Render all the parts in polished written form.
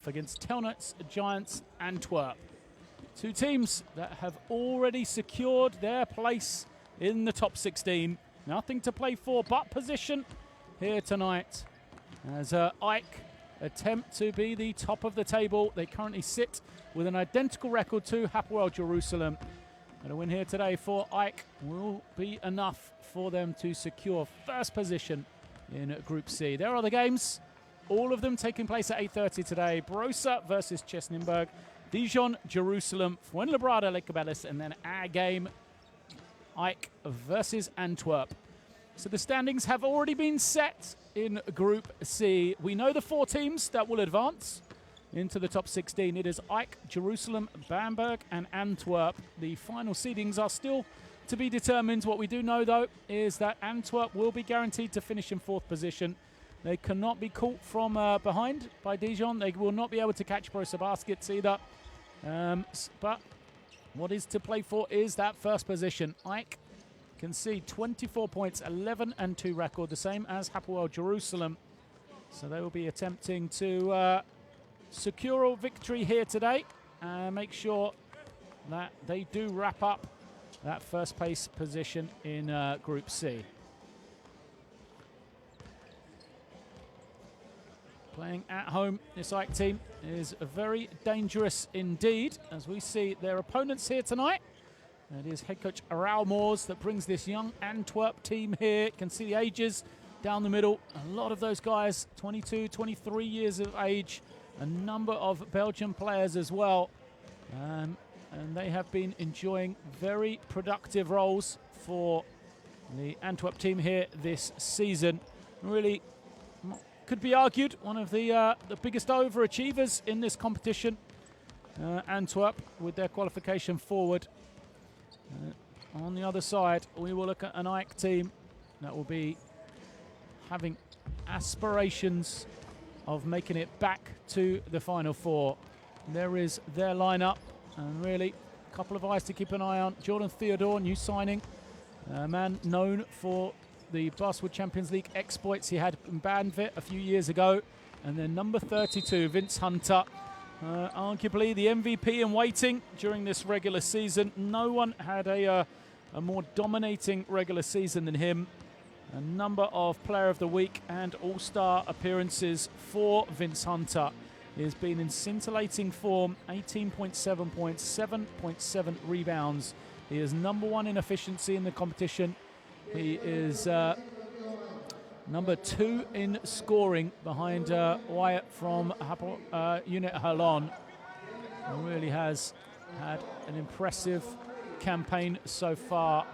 against Telnet's Giants Antwerp. Two teams that have already secured their place in the top 16. Nothing to play for but position here tonight as AEK attempt to be the top of the table. They currently sit with an identical record to Hapoel Jerusalem. And a win here today for AEK will be enough for them to secure first position in Group C. There are the games, all of them taking place at 8:30 today. Brosa versus Chesnimberg, Dijon, Jerusalem, Fuenlabrada, Lake Cabellis, and then our game, AEK versus Antwerp. So the standings have already been set in Group C. We know the four teams that will advance into the top 16. It is AEK, Jerusalem, Bamberg, and Antwerp. The final seedings are still to be determined. What we do know, though, is that Antwerp will be guaranteed to finish in fourth position. They cannot be caught from behind by Dijon. They will not be able to catch Brosa baskets either. But what is to play for is that first position. AEK can see 24 points, 11-2 record, the same as Hapoel Jerusalem. So they will be attempting to secure a victory here today and make sure that they do wrap up that first place position in Group C. Playing at home, this AEK team is very dangerous indeed, as we see their opponents here tonight. It is head coach Aral Moors that brings this young Antwerp team here. You can see the ages down the middle. A lot of those guys, 22, 23 years of age. A number of Belgian players as well. And they have been enjoying very productive roles for the Antwerp team here this season. Really could be argued one of the biggest overachievers in this competition. Antwerp with their qualification forward. On the other side, we will look at an AEK team that will be having aspirations of making it back to the Final Four. There is their lineup, and really a couple of eyes to keep an eye on. Jordan Theodore, new signing, a man known for the Basketball Champions League exploits he had in Bandvit a few years ago. And then number 32, Vince Hunter, arguably the MVP in waiting during this regular season. No one had a more dominating regular season than him. A number of Player of the Week and All-Star appearances for Vince Hunter. He has been in scintillating form, 18.7 points, 7.7 rebounds. He is number one in efficiency in the competition. He is number 2 in scoring behind Wyatt from Unit Halon. He really has had an impressive campaign so far,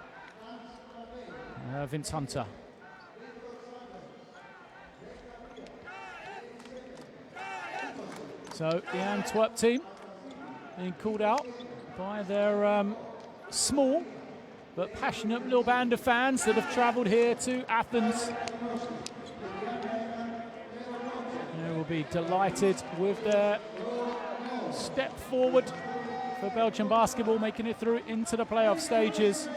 Vince Hunter. So the Antwerp team being called out by their small but passionate little band of fans that have travelled here to Athens. They will be delighted with their step forward for Belgian basketball, making it through into the playoff stages.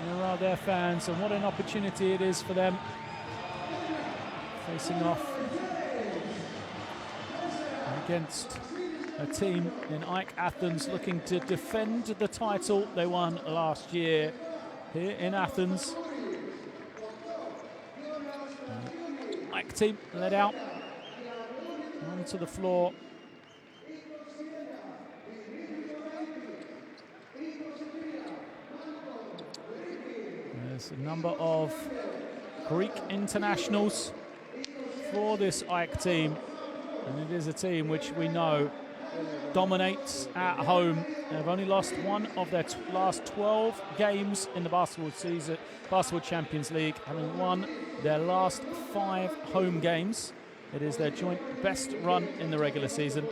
There are their fans, and what an opportunity it is for them, facing off against a team in AEK Athens looking to defend the title they won last year here in Athens. AEK team led out onto the floor. There's a number of Greek internationals for this AEK team. And it is a team which we know dominates at home. They've only lost one of their last 12 games in the Basketball Champions League, having won their last 5 home games. It is their joint best run in the regular season.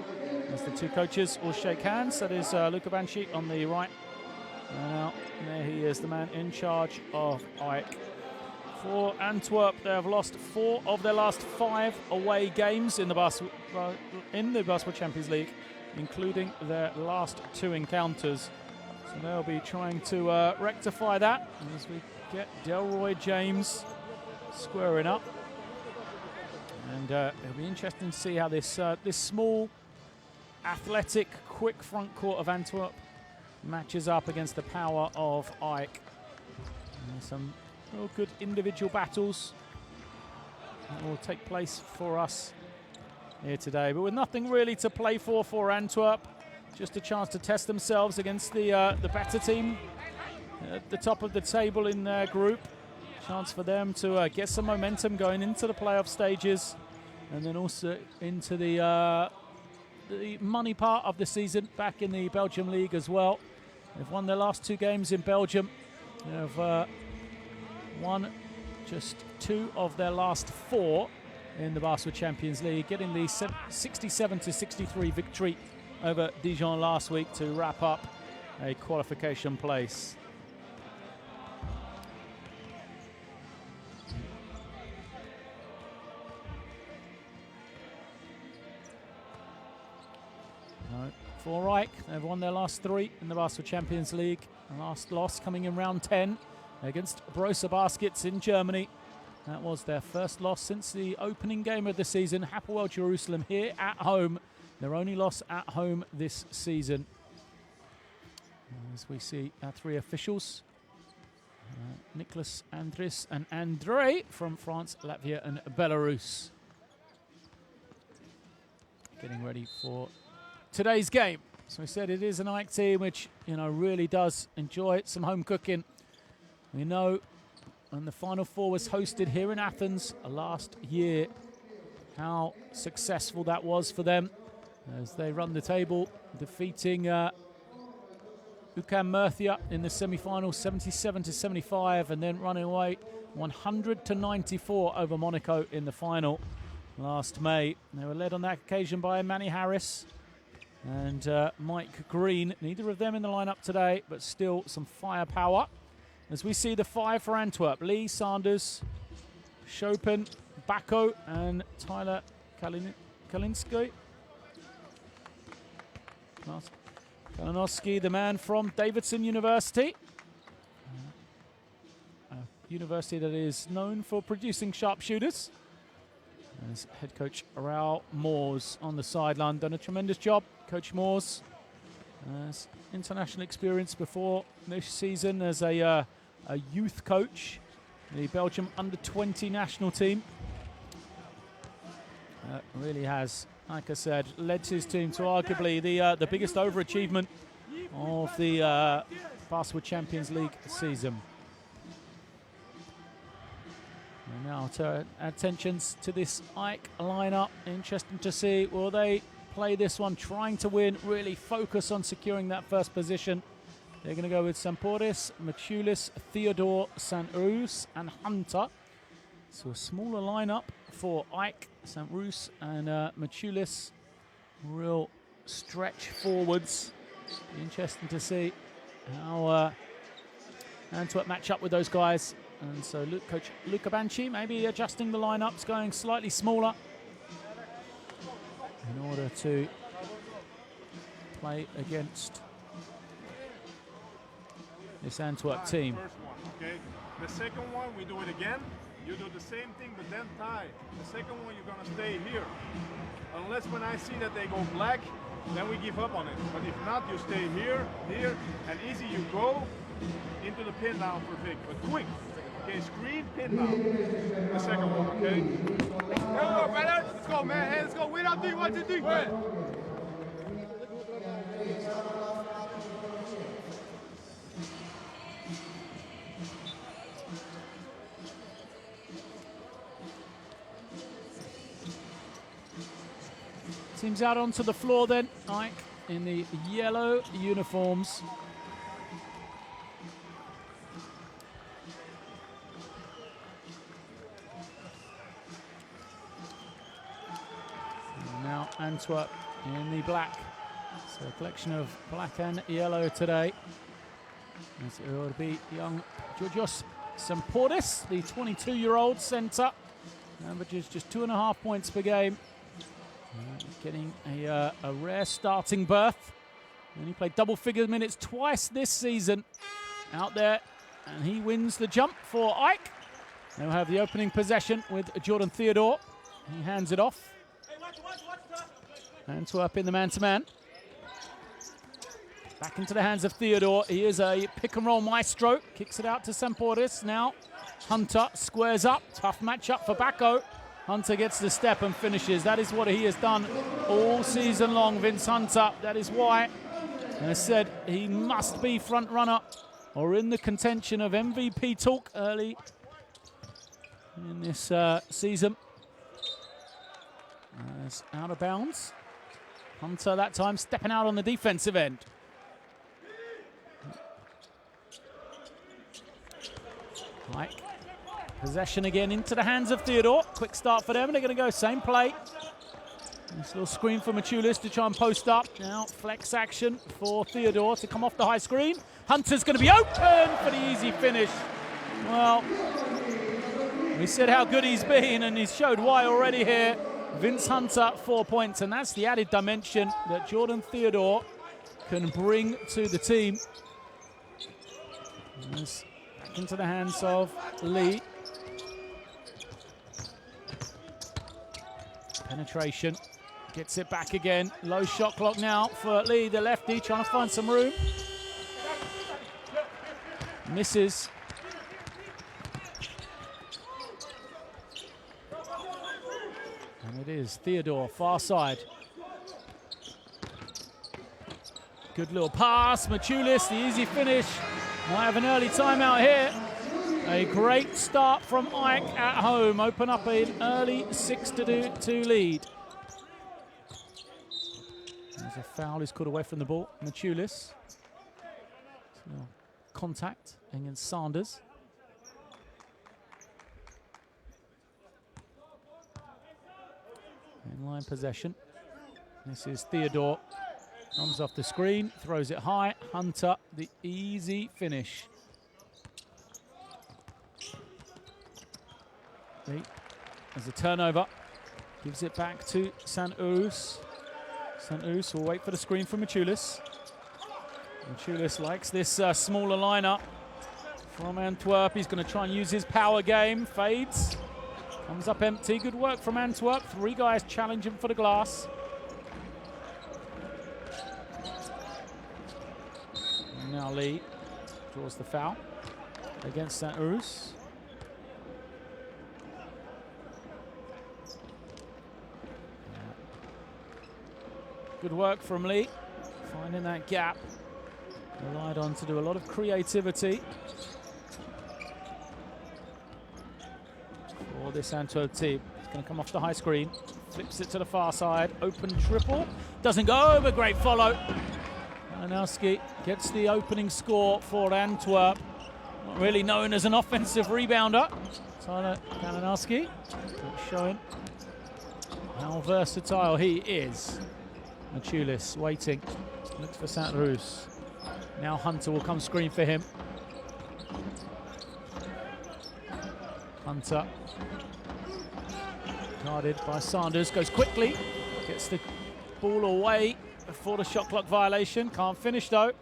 As the two coaches will shake hands, that is Luka Banshik on the right. Now, there he is, the man in charge of AEK. For Antwerp, they have lost 4 of their last 5 away games in the Basketball Champions League, including their last 2 encounters. So they'll be trying to rectify that as we get Delroy James squaring up. And it'll be interesting to see how this small athletic, quick front court of Antwerp matches up against the power of AEK. And some real good individual battles that will take place for us here today. But with nothing really to play for Antwerp, just a chance to test themselves against the better team at the top of the table in their group. Chance for them to get some momentum going into the playoff stages, and then also into the money part of the season back in the Belgium League as well. They've won their last 2 games in Belgium. They've won just 2 of their last 4 in the Basketball Champions League, getting the 67-63 victory over Dijon last week to wrap up a qualification place. For AEK, they've won their last 3 in the Basketball Champions League. The last loss coming in round 10 against Borussia Baskets in Germany. That was their first loss since the opening game of the season. Hapoel Jerusalem here at home. Their only loss at home this season. As we see our 3 officials, Nicholas, Andris and André from France, Latvia and Belarus. Getting ready for today's game. So we said it is an AEK team which, really does enjoy some home cooking. We know when the Final Four was hosted here in Athens last year, how successful that was for them as they run the table, defeating UQAM Murcia in the semi-final 77-75, and then running away 100-94 over Monaco in the final last May. They were led on that occasion by Manny Harris and Mike Green. Neither of them in the lineup today, but still some firepower. As we see the 5 for Antwerp: Lee, Sanders, Chopin, Bako, and Tyler Kalinski. Kalinowski, the man from Davidson University. A university that is known for producing sharpshooters. As head coach Raoul Moores on the sideline, done a tremendous job. Coach Moores has international experience before this season as a youth coach, the Belgium under-20 national team. Really has, like I said, led his team to arguably the biggest overachievement of the Basketball Champions League season. And now to attentions to this AEK lineup. Interesting to see, will they play this one trying to win, really focus on securing that first position? They're going to go with Samporis, Machulis, Theodore, Sant-Roos and Hunter. So a smaller lineup for AEK, Sant-Roos and Machulis. Real stretch forwards. Interesting to see how Antwerp match up with those guys. And so coach Luca Banchi maybe adjusting the lineups, going slightly smaller in order to play against this Antwerp team. First one, okay? The second one, we do it again. You do the same thing, but then tie. The second one, you're gonna stay here. Unless when I see that they go black, then we give up on it. But if not, you stay here, here, and easy you go into the pin down for Vic. But quick, okay? Screen, pin down. The second one, okay? Let's go, brother. Let's go, man. Hey, let's go. Wait up, 3, 1, 2, 3. Teams out onto the floor then, AEK in the yellow uniforms. And now Antwerp in the black. So a collection of black and yellow today. As it will be young Georgios Samporis, the 22-year-old centre. Averages just 2.5 points per game. Getting a rare starting berth. And he played double-figure minutes twice this season out there. And he wins the jump for AEK. They'll have the opening possession with Jordan Theodore. He hands it off. Antwerp in the man-to-man. Back into the hands of Theodore. He is a pick-and-roll maestro. Kicks it out to Semporis. Now Hunter squares up. Tough matchup for Bacco. Hunter gets the step and finishes. That is what he has done all season long, Vince Hunter. That is why, as I said, he must be front runner or in the contention of MVP talk early in this season. As out of bounds. Hunter that time stepping out on the defensive end. Mike, possession again into the hands of Theodore. Quick start for them, and they're going to go same play. This little screen for Machulis to try and post up. Now flex action for Theodore to come off the high screen. Hunter's going to be open for the easy finish. Well, we said how good he's been, and he's showed why already here. Vince Hunter, 4 points, and that's the added dimension that Jordan Theodore can bring to the team. Back into the hands of Lee. Penetration, gets it back again. Low shot clock now for Lee, the lefty, trying to find some room. Misses. And it is Theodore, far side. Good little pass, Machulis, the easy finish. Might have an early timeout here. A great start from AEK at home. Open up an early 6-2 lead. There's a foul, he's caught away from the ball. Machulis. Contact against Sanders. Inline possession. This is Theodore. Comes off the screen, throws it high. Hunter, the easy finish. There's a turnover. Gives it back to Santos. Santos will wait for the screen from Machulis. Machulis likes this smaller lineup from Antwerp. He's going to try and use his power game. Fades. Comes up empty. Good work from Antwerp. 3 guys challenging for the glass. And now Lee draws the foul against Santos. Good work from Lee, finding that gap. Relied on to do a lot of creativity for this Antwerp team. It's going to come off the high screen, flips it to the far side, open triple. Doesn't go over, great follow. Kalinowski gets the opening score for Antwerp. Not really known as an offensive rebounder. Tyler Kalinowski showing how versatile he is. Machulis waiting, looks for Saint Rus. Now Hunter will come screen for him. Hunter, guarded by Sanders, goes quickly, gets the ball away before the shot clock violation. Can't finish though.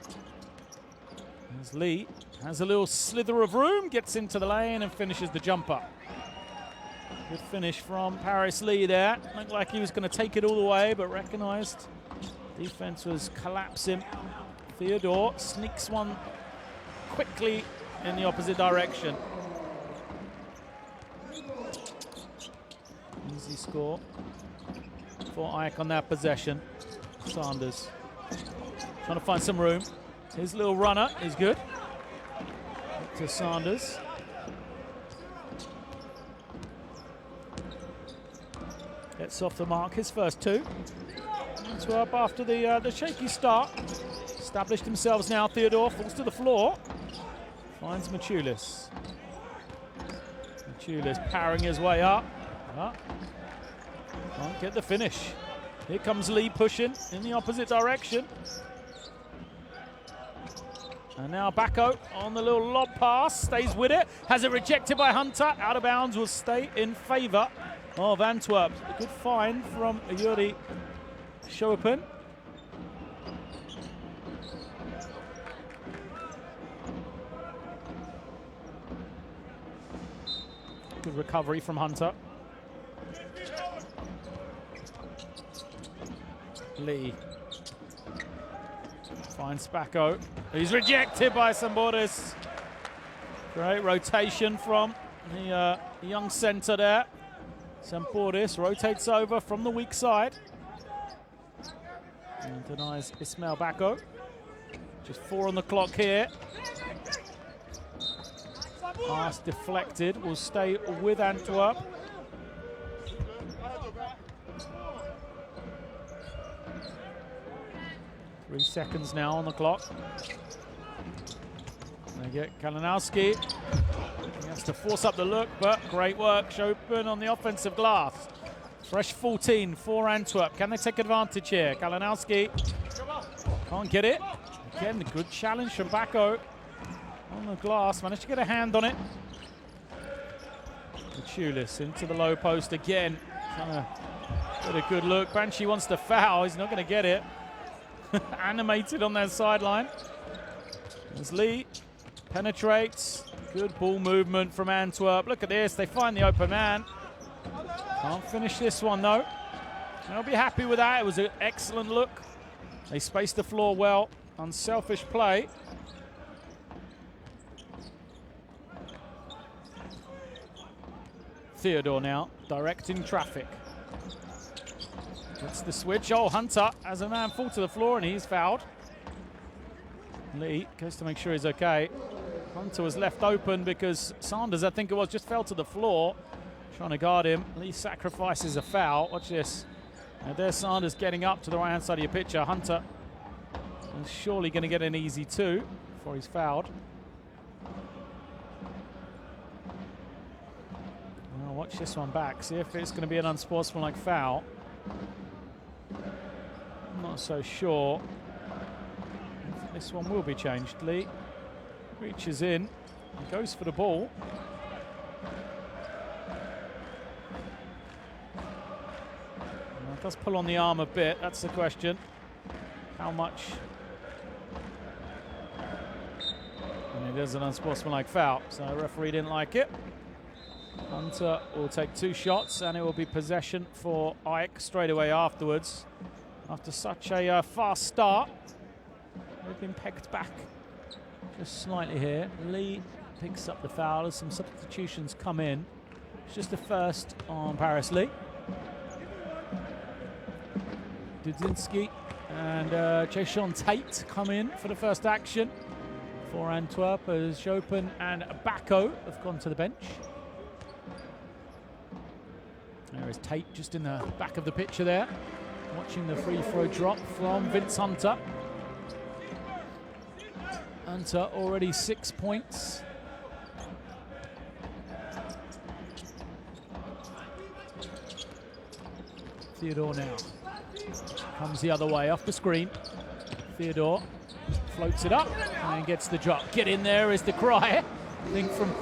As Lee has a little slither of room, gets into the lane and finishes the jumper. Good finish from Paris Lee there. Looked like he was going to take it all the way, but recognized defense was collapsing. Theodore sneaks one quickly in the opposite direction. Easy score for AEK on that possession. Sanders trying to find some room. His little runner is good. Back to Sanders. Gets off the mark, his first 2. Antwerp after the shaky start. Established themselves now. Theodore falls to the floor. Finds Machulis. Machulis powering his way up. Can't get the finish. Here comes Lee pushing in the opposite direction. And now Bacco on the little lob pass. Stays with it. Has it rejected by Hunter. Out of bounds, will stay in favour of Antwerp. A good find from Yuri Chopin. Good recovery from Hunter. Lee finds Spacco. He's rejected by Samboris. Great rotation from the young centre there. Samboris rotates over from the weak side. And denies Ismail Bacco. Just 4 on the clock here. Pass deflected, will stay with Antwerp. 3 seconds now on the clock. They get Kalinowski. He has to force up the look, but great work. Chopin on the offensive glass. Fresh 14 for Antwerp. Can they take advantage here? Kalinowski can't get it. Again, a good challenge from Bacco on the glass. Managed to get a hand on it. Tulis into the low post again. Trying to get a good look. Banshee wants to foul. He's not going to get it. Animated on their sideline. As Lee penetrates. Good ball movement from Antwerp. Look at this. They find the open man. Can't finish this one, though. They'll be happy with that. It was an excellent look. They spaced the floor well. Unselfish play. Theodore now directing traffic. Gets the switch. Oh, Hunter has a man fall to the floor and he's fouled. Lee goes to make sure he's okay. Hunter was left open because Sanders, I think it was, just fell to the floor. Trying to guard him. Lee sacrifices a foul. Watch this. And there's Sanders getting up to the right-hand side of your picture. Hunter is surely going to get an easy 2 before he's fouled. Well, watch this one back. See if it's going to be an unsportsmanlike foul. I'm not so sure. This one will be changed. Lee reaches in and goes for the ball. Well, it does pull on the arm a bit. That's the question. How much? And it is an unsportsmanlike foul. So the referee didn't like it. Hunter will take 2 shots and it will be possession for AEK straight away afterwards. After such a fast start, they've been pegged back just slightly here. Lee picks up the foul as some substitutions come in. It's just the first on Paris Lee. Dudzinski and Jason Tate come in for the first action for Antwerp as Chopin and Bacco have gone to the bench. There is Tate just in the back of the picture there, watching the free throw drop from Vince Hunter. Hunter already 6 points. Theodore now comes the other way off the screen. Theodore floats it up and gets the drop. Get in there is the cry, I think, from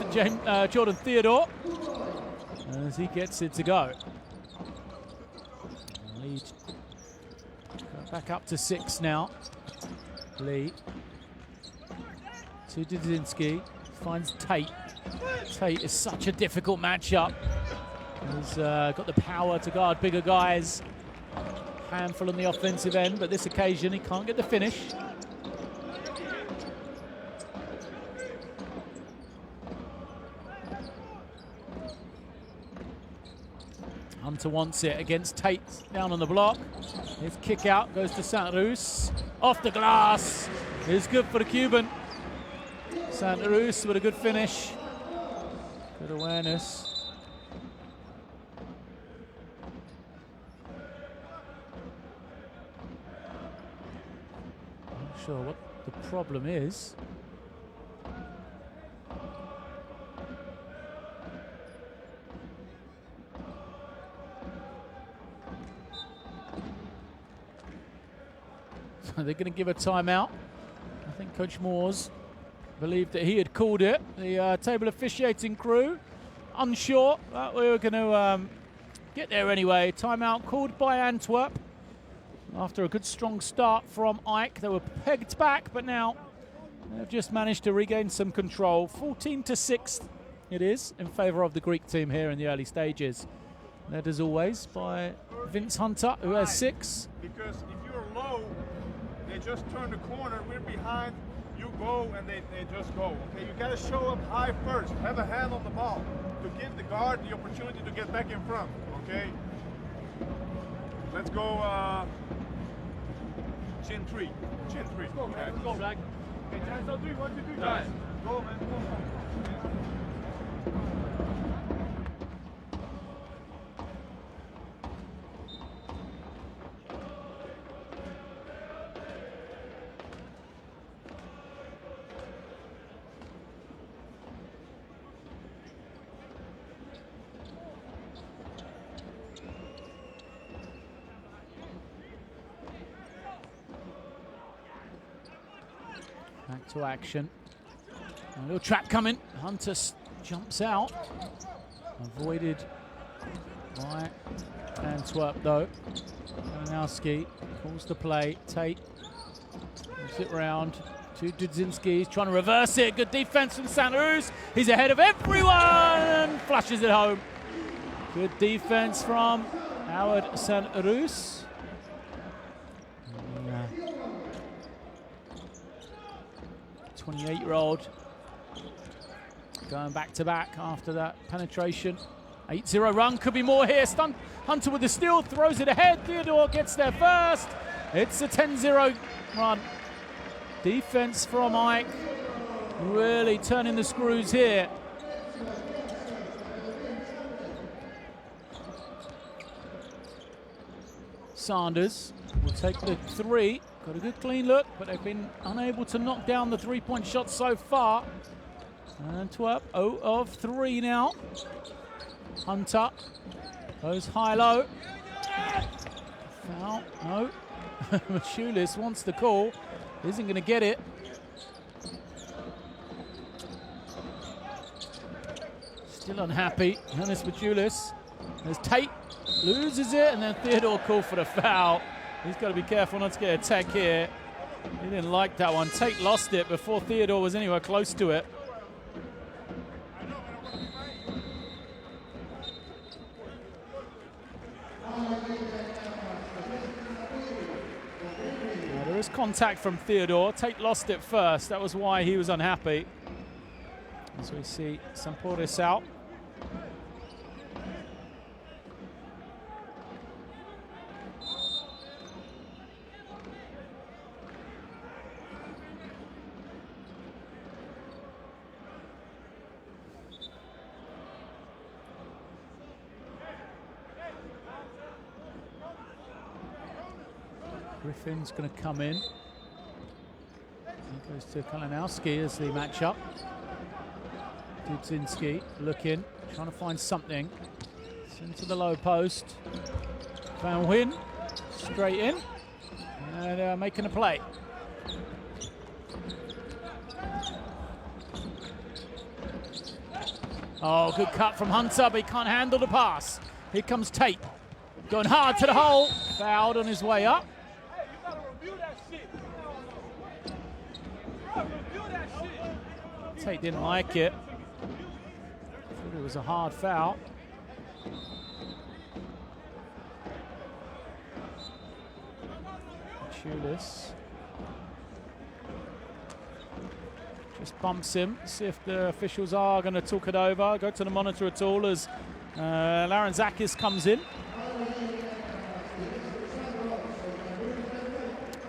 Jordan Theodore as he gets it to go. Lead back up to 6 now. Lee to Dudzinski, finds Tate. Tate is such a difficult matchup. He's got the power to guard bigger guys. Handful on the offensive end, but this occasion he can't get the finish. Hunter wants it against Tate down on the block. His kick out goes to Saint-Rus. Off the glass. It's good for the Cuban. Saint-Rus with a good finish. Good awareness. Not sure what the problem is. They're going to give a timeout. I think Coach Moores believed that he had called it. The table officiating crew, unsure, but we were going to get there anyway. Timeout called by Antwerp. After a good strong start from AEK, they were pegged back, but now they've just managed to regain some control. 14-6 it is in favour of the Greek team here in the early stages. Led as always by Vince Hunter, who has 6. Because if you they just turn the corner, we're behind, you go, and they just go. Okay, you gotta show up high first, have a hand on the ball to give the guard the opportunity to get back in front. Okay, let's go chin three. Let's go, okay. Let's go, Black. Okay, 10, 3, 1, 2, 3, guys. Go, man. Go. Back to action. A little trap coming. Hunter jumps out. Avoided by Antwerp though. Kalinowski calls the play. Tate moves it round to Dudzinski. He's trying to reverse it. Good defense from Santarus. He's ahead of everyone. Flushes it home. Good defense from Howard Santarus. 28-year-old going back to back after that penetration. 8-0 run, could be more here. Stun Hunter with the steal, throws it ahead. Theodore gets there first. It's a 10-0 run. Defense from AEK really turning the screws here. Sanders will take the three. Got a good clean look, but they've been unable to knock down the three-point shot so far. Antwerp 0 of 3 now. Hunter goes high-low. Foul, no. Machulis wants the call. Isn't going to get it. Still unhappy. Jonas Machulis. There's Tate. Loses it, and then Theodore called for the foul. He's got to be careful not to get a tech here. He didn't like that one. Tate lost it before Theodore was anywhere close to it. Now, there is contact from Theodore. Tate lost it first. That was why he was unhappy. As we see Samporis out. Griffin's going to come in. He goes to Kalinowski as the matchup. Dudzinski looking, trying to find something. It's into the low post. Van Wyn straight in and making a play. Oh, good cut from Hunter, but he can't handle the pass. Here comes Tate. Going hard to the hole. Fouled on his way up. Tate didn't like it. Thought it was a hard foul. Machulis just bumps him. See if the officials are going to talk it over. Go to the monitor at all as Laranzakis comes in.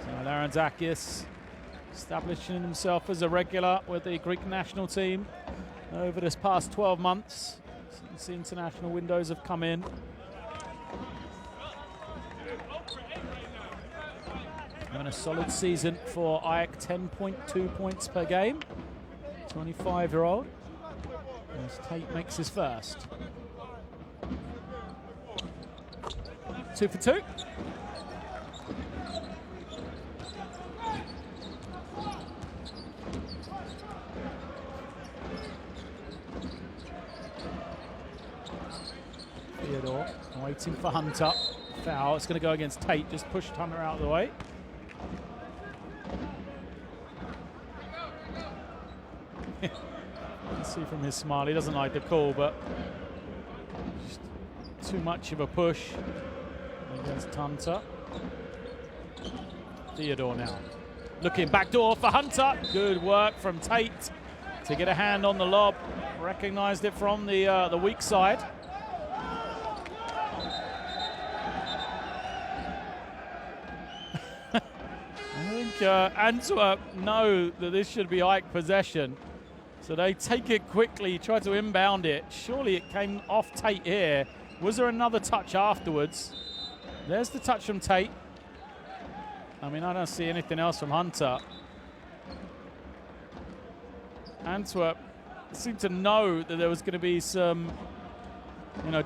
So Laranzakis establishing himself as a regular with the Greek national team over this past 12 months since the international windows have come in. Having a solid season for AEK, 10.2 points per game. 25-year-old. As Tate makes his first. 2 for 2. Theodore waiting for Hunter. Foul. It's going to go against Tate. Just pushed Hunter out of the way. You can see from his smile he doesn't like the call, but just too much of a push against Hunter. Theodore now. Looking back door for Hunter. Good work from Tate to get a hand on the lob. Recognized it from the weak side. I think Antwerp know that this should be AEK possession. So they take it quickly, try to inbound it. Surely it came off Tate here. Was there another touch afterwards? There's the touch from Tate. I mean, I don't see anything else from Hunter. Antwerp seemed to know that there was going to be some,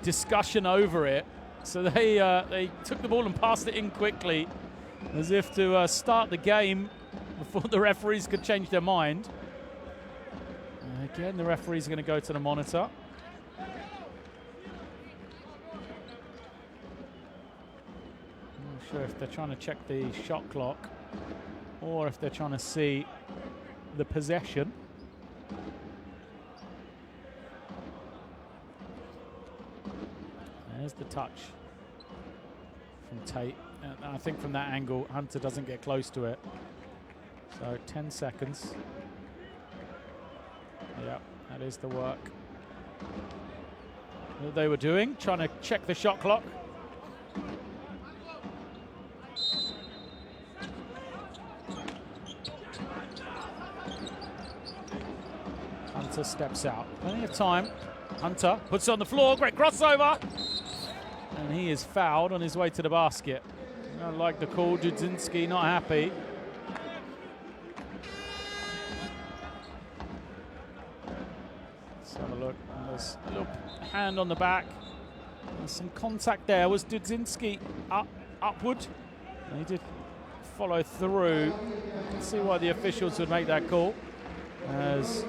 discussion over it. So they took the ball and passed it in quickly, as if to start the game before the referees could change their mind. Again, the referee's going to go to the monitor. I'm not sure if they're trying to check the shot clock or if they're trying to see the possession. There's the touch from Tate. And I think from that angle, Hunter doesn't get close to it. So 10 seconds. Yeah, that is the work that they were doing, trying to check the shot clock. Hunter steps out. Plenty of time. Hunter puts it on the floor. Great crossover. And he is fouled on his way to the basket. I don't like the call. Dudzinski not happy. Let's have a look. There's a little hand on the back. There's some contact there. Was Dudzinski upward? And he did follow through. You can see why the officials would make that call. As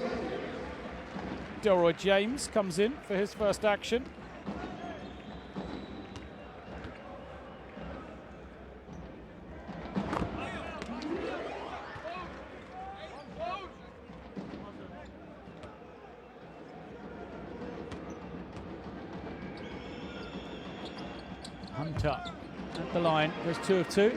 Delroy James comes in for his first action. Hunter at the line, there's 2 of 2.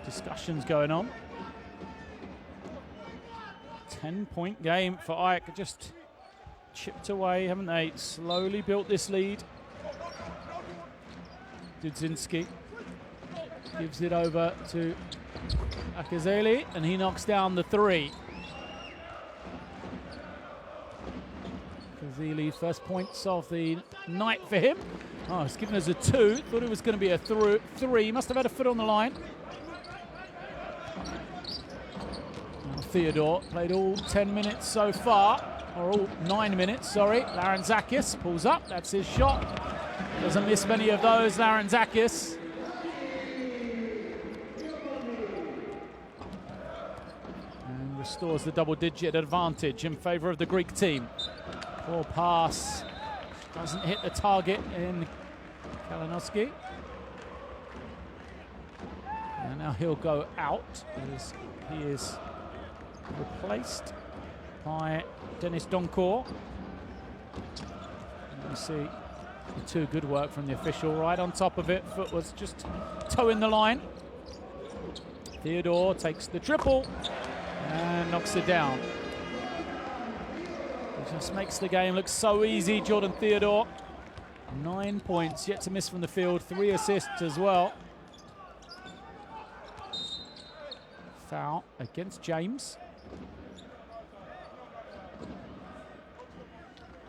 Discussions going on. 10-point game for AEK. Just chipped away, haven't they? Slowly built this lead. Dudzinski gives it over to Akazeli, and he knocks down the 3. Akazeli, first points of the night for him. Oh, it's given us a 2. Thought it was going to be a 3. Must have had a foot on the line. Theodore played all 10 minutes so far, or all 9 minutes, sorry. Larantzakis pulls up, that's his shot. Doesn't miss many of those, Larantzakis. And restores the double-digit advantage in favor of the Greek team. Poor pass, doesn't hit the target in Kalinowski. And now he'll go out as he is replaced by Dennis Doncourt. You see the 2 good work from the official right on top of it. Foot was just toeing the line. Theodore takes the triple and knocks it down. It just makes the game look so easy. Jordan Theodore, 9 points, yet to miss from the field, 3 assists as well. Foul against James.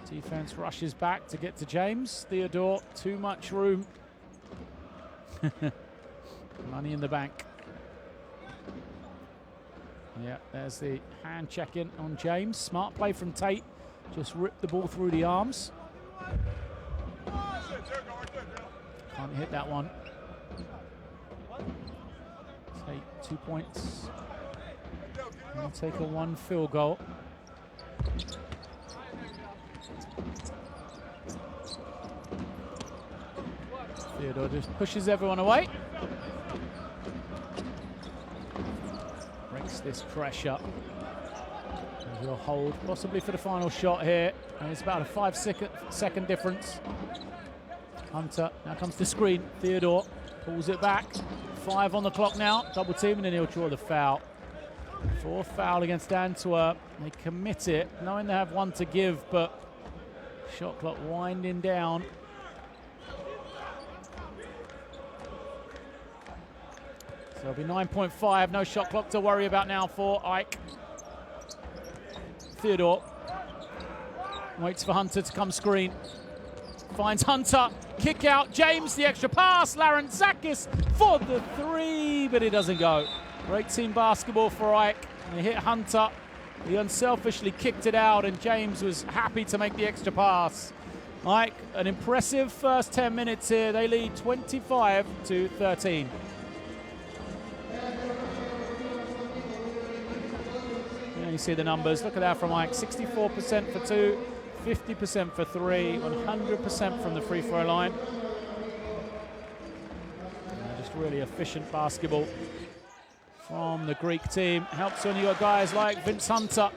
Defense rushes back to get to James. Theodore, too much room. Money in the bank. Yeah, there's the hand check-in on James. Smart play from Tate. Just ripped the ball through the arms. Can't hit that one. Tate, 2 points. He'll take a 1 field goal. Theodore just pushes everyone away. Breaks this pressure. He'll hold, possibly for the final shot here. And it's about a 5-second difference. Hunter, now comes the screen. Theodore pulls it back. 5 on the clock now. Double team, and then he'll draw the foul. 4th foul against Antwerp. They commit it, knowing they have 1 to give, but shot clock winding down. So it'll be 9.5. No shot clock to worry about now for AEK. Theodore waits for Hunter to come screen. Finds Hunter. Kick out. James, the extra pass. Larentzakis for the 3, but it doesn't go. Great team basketball for AEK. They hit Hunter. He unselfishly kicked it out, and James was happy to make the extra pass. AEK, an impressive first 10 minutes here. They lead 25-13. You see the numbers. Look at that from AEK. 64% for 2, 50% for 3, 100% from the free throw line. Just really efficient basketball from the Greek team. Helps when you got guys like Vince Hunter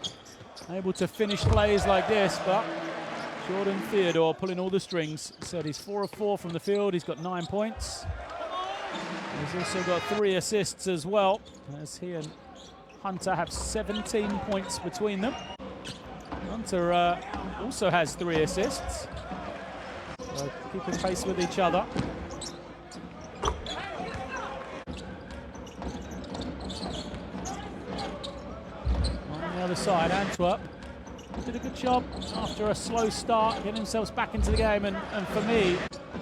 able to finish plays like this, but Jordan Theodore pulling all the strings. Said he's 4 of 4 from the field. He's got 9 points. He's also got 3 assists as well, as he and Hunter have 17 points between them. Hunter also has 3 assists. So keeping pace with each other. On the other side, Antwerp did a good job after a slow start, getting themselves back into the game. And for me,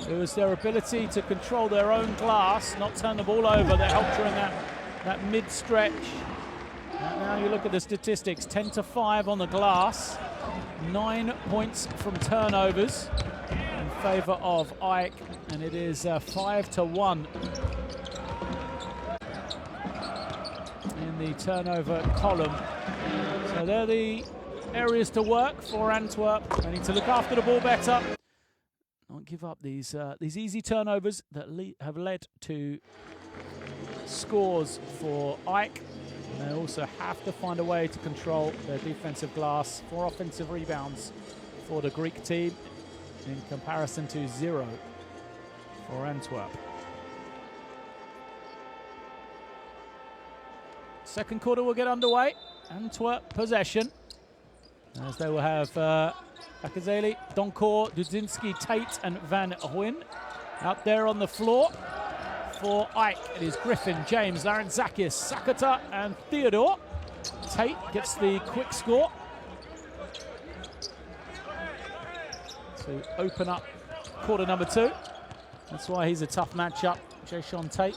it was their ability to control their own glass, not turn the ball over, that helped during that mid-stretch. Now you look at the statistics, 10-5 on the glass, 9 points from turnovers in favor of AEK, and it is 5-1 in the turnover column. So they're the areas to work for Antwerp. They need to look after the ball better. Not give up these easy turnovers that have led to scores for AEK. They also have to find a way to control their defensive glass. 4 offensive rebounds for the Greek team in comparison to 0 for Antwerp. Second quarter will get underway. Antwerp possession, as they will have Akazeli, Donkor, Dudzinski, Tate and Van Huyn out there on the floor. For AEK, it is Griffin, James, Larentzakis, Sakata and Theodore. Tate gets the quick score to open up quarter number 2. That's why he's a tough matchup, Jason Tate.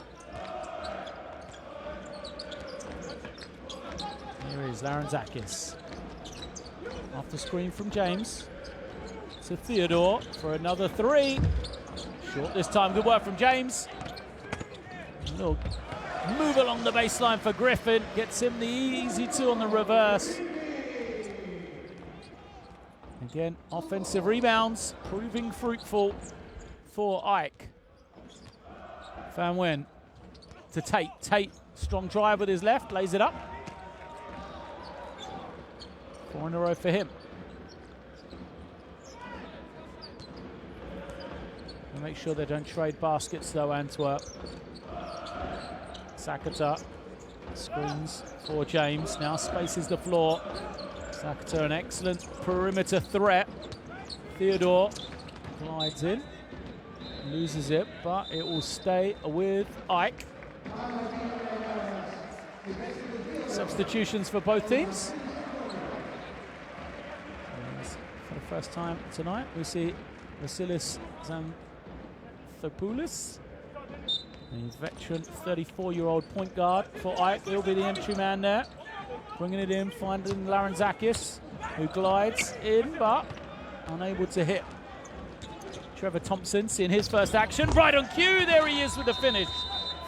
Here is Larentzakis. After screen from James to Theodore for another 3. Short this time, good work from James. A little move along the baseline for Griffin. Gets him the easy 2 on the reverse. Again, offensive rebounds proving fruitful for AEK. Van Wen to Tate. Tate, strong drive with his left, lays it up. 4 in a row for him. And make sure they don't trade baskets though, Antwerp. Sakata screens for James, now spaces the floor. Sakata, an excellent perimeter threat. Theodore glides in, loses it, but it will stay with AEK. Substitutions for both teams. And for the first time tonight, we see Vasilis Xanthopoulos. He's veteran 34-year-old point guard for AEK. He'll be the entry man there. Bringing it in, finding Larentzakis, who glides in, but unable to hit. Trevor Thompson seeing his first action. Right on cue, there he is with the finish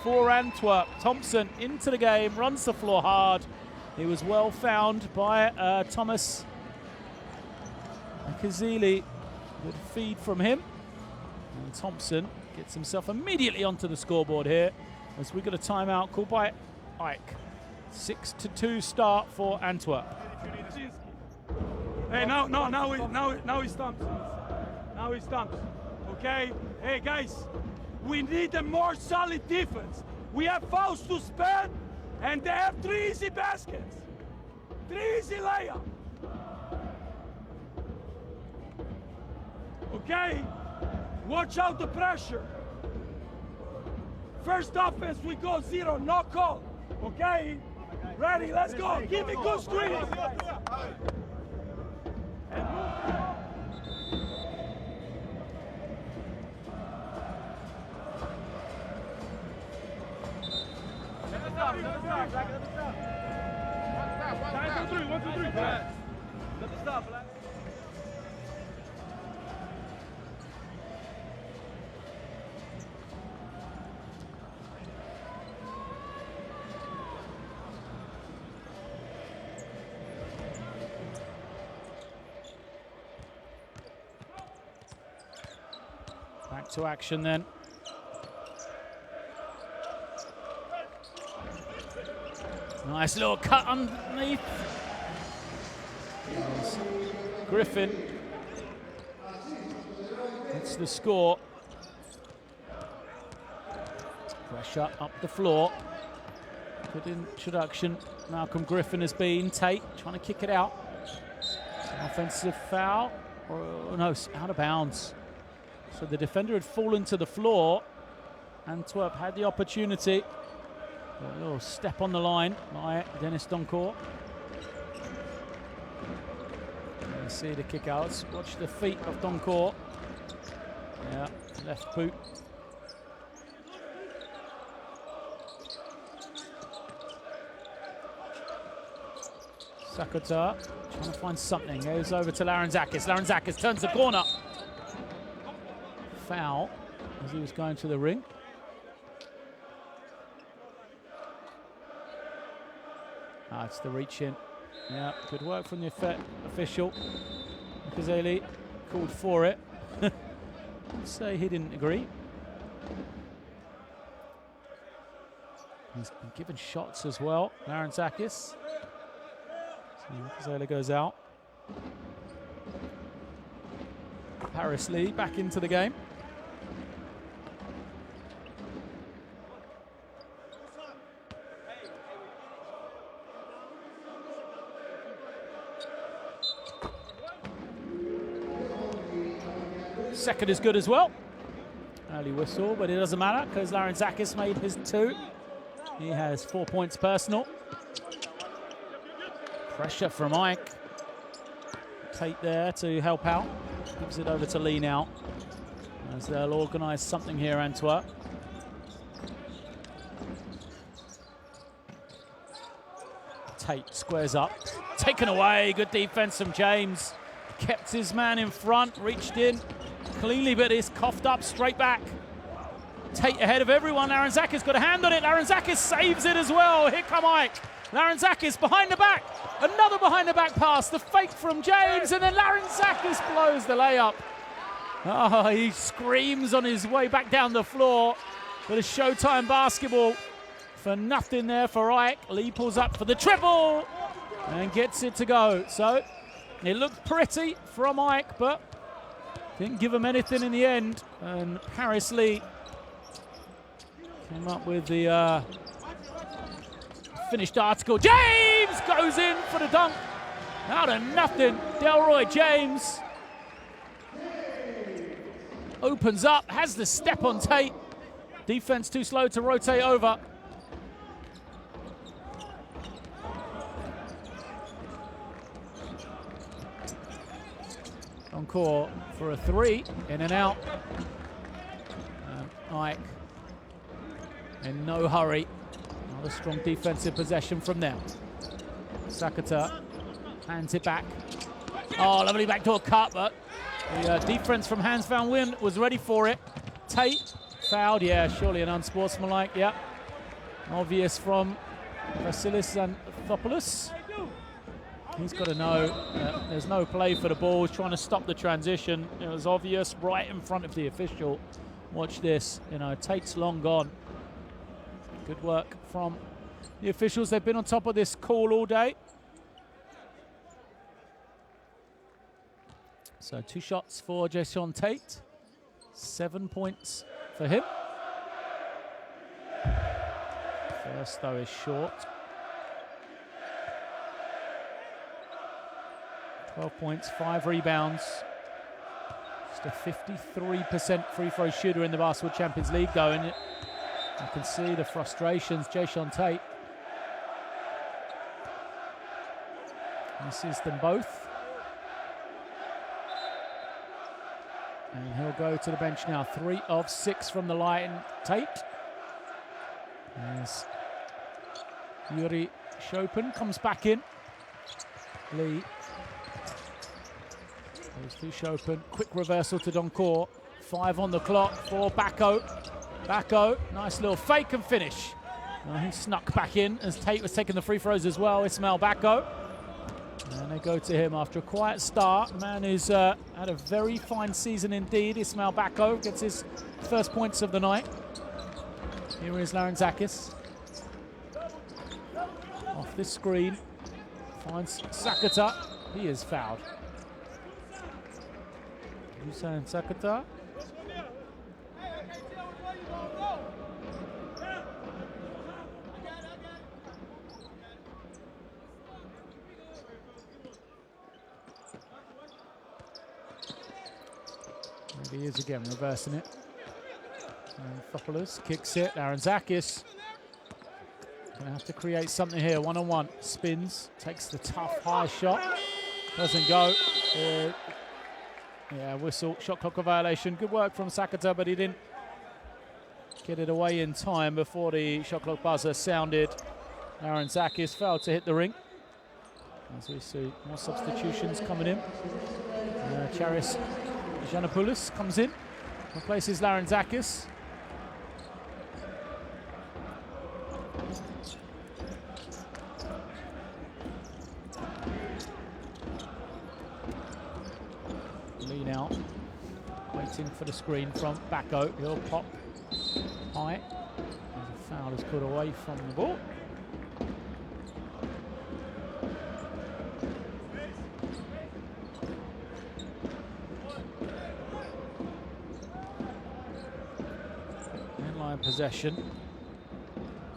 for Antwerp. Thompson into the game, runs the floor hard. He was well found by Thomas Akazeli. Good feed from him. And Thompson gets himself immediately onto the scoreboard here as we got a timeout called by AEK. 6-2 start for Antwerp. Hey, now he stumps. Now he stumps. Okay? Hey, guys, we need a more solid defense. We have fouls to spend, and they have 3 easy baskets. 3 easy layups. Okay? Watch out the pressure. First offense, we go 0, no call. Okay? Ready, let's go. Give me good screens. Back to action then. Nice little cut underneath. Griffin. It's the score. Pressure up the floor. Good introduction. Malcolm Griffin has been. Tate trying to kick it out. Offensive foul. Oh, no, out of bounds. So the defender had fallen to the floor. Antwerp had the opportunity. A little step on the line by Dennis Doncourt. You see the kickouts. Watch the feet of Doncourt. Yeah, left boot. Sakata trying to find something. Goes over to Larentzakis. Larentzakis turns the corner. Foul as he was going to the ring. It's the reach in. Yeah, good work from the official. Kazeli called for it. Say he didn't agree. He's been given shots as well. Larentzakis. So Kazeli goes out. Paris Lee back into the game. Second is good as well. Early whistle, but it doesn't matter because Larentzakis made his 2. He has 4 points personal. Pressure from Ike. Tate there to help out. Gives it over to Lee now. As they'll organise something here, Antwerp. Tate squares up. Taken away. Good defence from James. Kept his man in front, reached in cleanly, but is coughed up straight back. Tate ahead of everyone. Larentzakis got a hand on it. Larentzakis saves it as well. Here come Ike. Larentzakis behind the back. Another behind the back pass. The fake from James, and then Larentzakis blows the layup. Oh, he screams on his way back down the floor. But a Showtime basketball for nothing there for Ike. Lee pulls up for the triple and gets it to go. So it looked pretty from Ike, but didn't give him anything in the end. And Paris Lee came up with the finished article. James goes in for the dunk. Out of nothing, Delroy James opens up, has the step on Tate. Defense too slow to rotate over. Encore for a 3, in and out. Ike in no hurry. Another strong defensive possession from them. Sakata hands it back. Oh, lovely backdoor cut, but the defense from Hans van Wijn was ready for it. Tate fouled, yeah, surely an unsportsmanlike, yeah. Obvious from Vasilis Anthopoulos. He's got to know that there's no play for the ball. He's trying to stop the transition. It was obvious right in front of the official. Watch this, Tate's long gone. Good work from the officials. They've been on top of this call all day. So 2 shots for Jason Tate. 7 points for him. First, though, is short. 12 points, 5 rebounds. Just a 53% free throw shooter in the Basketball Champions League going. You can see the frustrations. Jason Tate misses them both. And he'll go to the bench now. 3 of 6 from the line. Tate. As Yuri Chopin comes back in. Lee goes to Chopin. Quick reversal to Doncourt. 5 on the clock for Bacco. Bacco, nice little fake and finish. He snuck back in as Tate was taking the free throws as well. Ismail Bacco. And they go to him after a quiet start. Man who's had a very fine season indeed. Ismail Bacco gets his first points of the night. Here is Larentzakis. Off this screen. Finds Sakata. He is fouled. Usain Sakata. Maybe he is again, reversing it. Anthopoulos kicks it. Larentzakis gonna have to create something here. 1-on-1. Spins. Takes the tough high shot. Doesn't go. Yeah, whistle. Shot clock violation. Good work from Sakata, but he didn't get it away in time before the shot clock buzzer sounded. Larentzakis failed to hit the ring. As we see more substitutions coming in. Charis Giannopoulos comes in. Replaces Larentzakis. Lee now waiting for the screen from Bacco. He'll pop high. The foul is put away from the ball. Inline possession.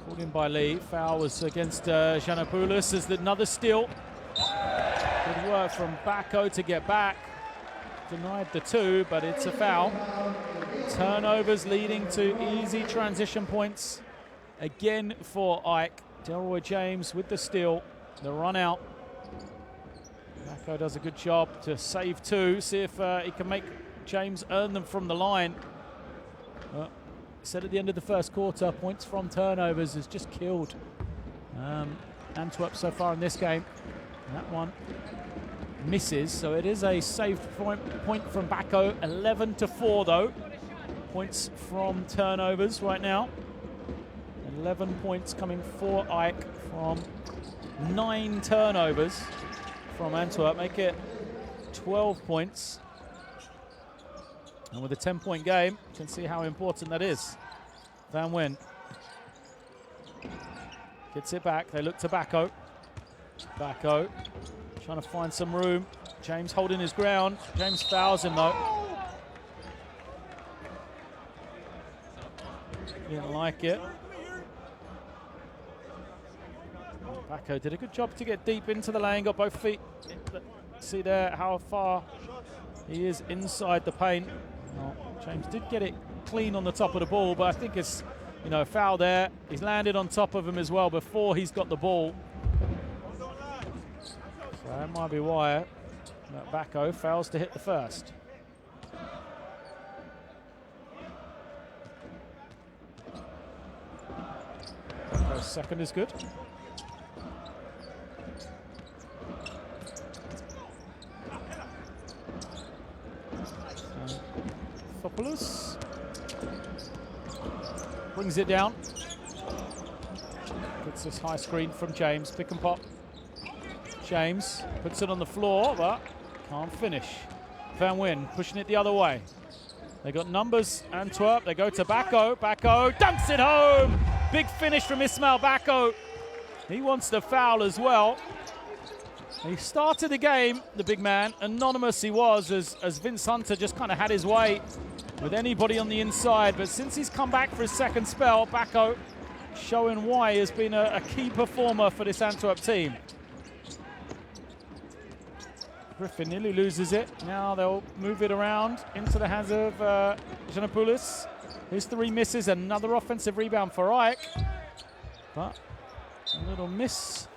Called in by Lee. Foul was against Giannopoulos as another steal. Good work from Bacco to get back. Denied the 2, but it's a foul. Turnovers leading to easy transition points again for Ike. Delroy James with the steal, the run out. Bacco does a good job to save 2, see if he can make James earn them from the line. Said at the end of the first quarter, points from turnovers has just killed Antwerp so far in this game. That one misses, so it is a saved point from Bacco. 11-4 though. Points from turnovers right now. 11 points coming for Ike from 9 turnovers from Antwerp. Make it 12 points. And with a 10-point game, you can see how important that is. Van Wen gets it back. They look to Bacco. Bacco trying to find some room. James holding his ground. James fouls him though. Didn't like it. Bacco did a good job to get deep into the lane. Got both feet. See there how far he is inside the paint. Oh, James did get it clean on the top of the ball, but I think it's, you know, foul there. He's landed on top of him as well before he's got the ball. So that might be why Bacco fails to hit the first. Bacco's second is good. Antopoulos brings it down. Gets this high screen from James. Pick and pop. James puts it on the floor, but can't finish. Van Wen pushing it the other way. They got numbers, Antwerp. They go to Bacco. Bacco dunks it home. Big finish from Ismail Bacco. He wants the foul as well. He started the game, the big man. Anonymous he was, as Vince Hunter just kind of had his way with anybody on the inside. But since he's come back for his second spell, Bacco showing why he has been a key performer for this Antwerp team. Griffin nearly loses it. Now they'll move it around into the hands of Giannopoulos. His 3 misses, another offensive rebound for AEK. But a little miss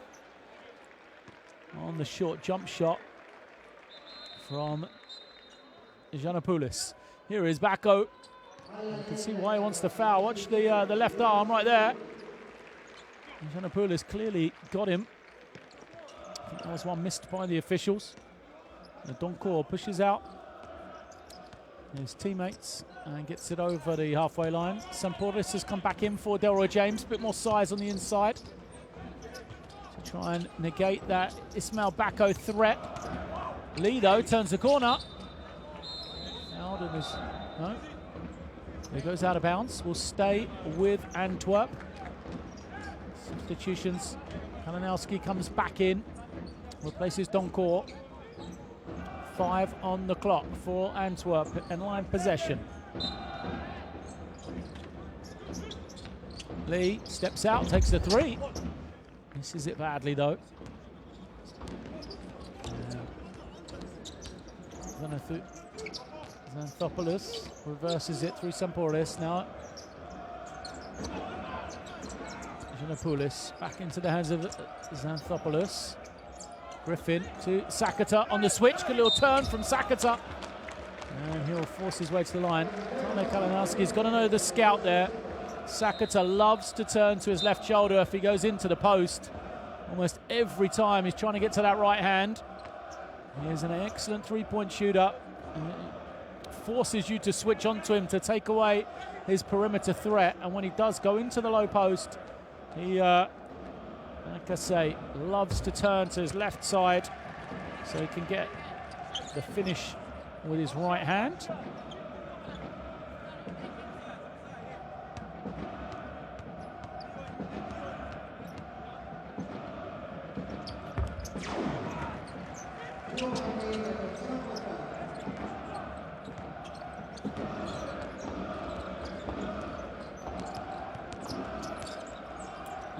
on the short jump shot from Giannopoulos. Here is Bacco. You can see why he wants to foul. Watch the left arm right there. Giannopoulos clearly got him. I think that was one missed by the officials. Doncourt pushes out his teammates and gets it over the halfway line. Semporis has come back in for Delroy James. A bit more size on the inside to try and negate that Ismail Bacco threat. Lee, though, turns the corner. Alden is... No. He goes out of bounds. Will stay with Antwerp. Substitutions. Kalinowski comes back in. Replaces Doncourt. 5 on the clock for Antwerp and line possession. Lee steps out, takes the 3. Misses it badly though. Xanthopoulos reverses it through Semporis. Now Giannopoulos back into the hands of Xanthopoulos. Griffin to Sakata on the switch. Good little turn from Sakata. And he'll force his way to the line. Tano Kalinowski's got to know the scout there. Sakata loves to turn to his left shoulder if he goes into the post. Almost every time he's trying to get to that right hand. He is an excellent 3-point shooter. Forces you to switch onto him to take away his perimeter threat. And when he does go into the low post, he... like I say, loves to turn to his left side so he can get the finish with his right hand.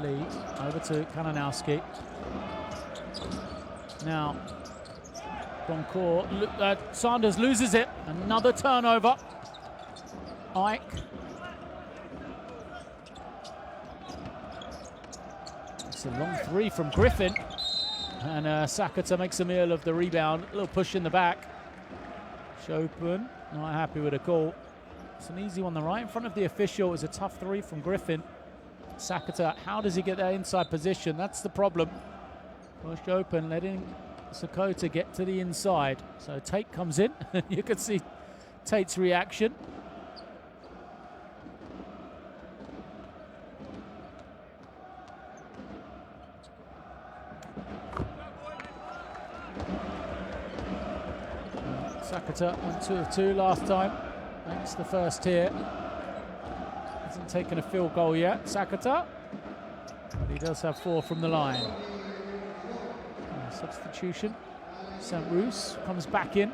Lee over to Kalinowski. Now, Doncourt, Sanders loses it. Another turnover. AEK. It's a long 3 from Griffin. And Sakata makes a meal of the rebound. A little push in the back. Chopin, not happy with the call. It's an easy one, right in front of the official. It was a tough 3 from Griffin. Sakata, how does he get that inside position? That's the problem. Pushed open, letting Sakota get to the inside. So Tate comes in. You can see Tate's reaction. Sakata on 2 of 2 last time. Makes the first here. Hasn't taken a field goal yet, Sakata. But he does have 4 from the line. Substitution. St. Roos comes back in.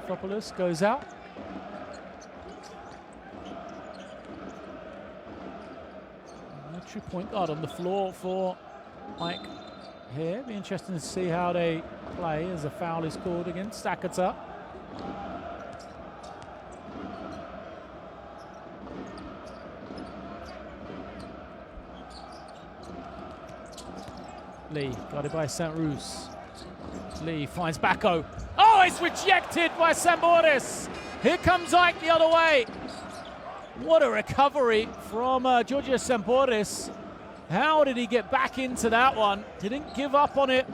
Anthopoulos goes out. A true point guard on the floor for AEK here. Be interesting to see how they play as a foul is called against Sakata. Lee, guarded by St. Roos. Lee finds Bacco. Oh, it's rejected by Semporis. Here comes AEK the other way. What a recovery from Georgios Semporis. How did he get back into that one? Didn't give up on it.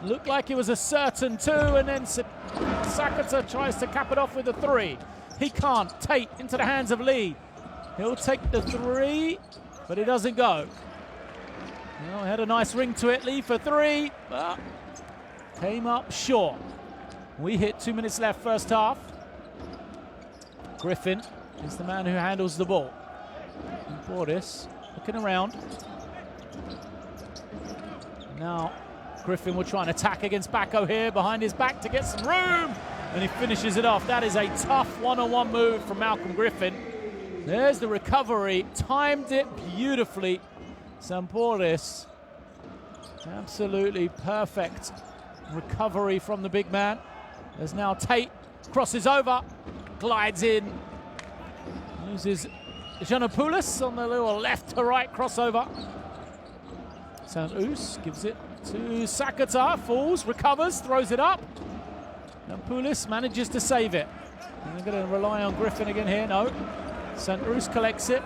Looked like it was a certain 2, and then Sakata tries to cap it off with a 3. He can't. Tate into the hands of Lee. He'll take the 3, but it doesn't go. Well, had a nice ring to it. Lee for 3, but came up short. We hit 2 minutes left first half. Griffin is the man who handles the ball. And Bordis looking around. And Now Griffin will try and attack against Bacco here, behind his back to get some room, and he finishes it off. That is a tough one-on-one move from Malcolm Griffin. There's the recovery, timed it beautifully. Sampouris, absolutely perfect recovery from the big man. There's now Tate, crosses over, glides in, loses Giannopoulos on the little left to right crossover. Saint-Us gives it to Sakata, falls, recovers, throws it up. Giannopoulos manages to save it. And they're going to rely on Griffin again here, no. Saint-Us collects it.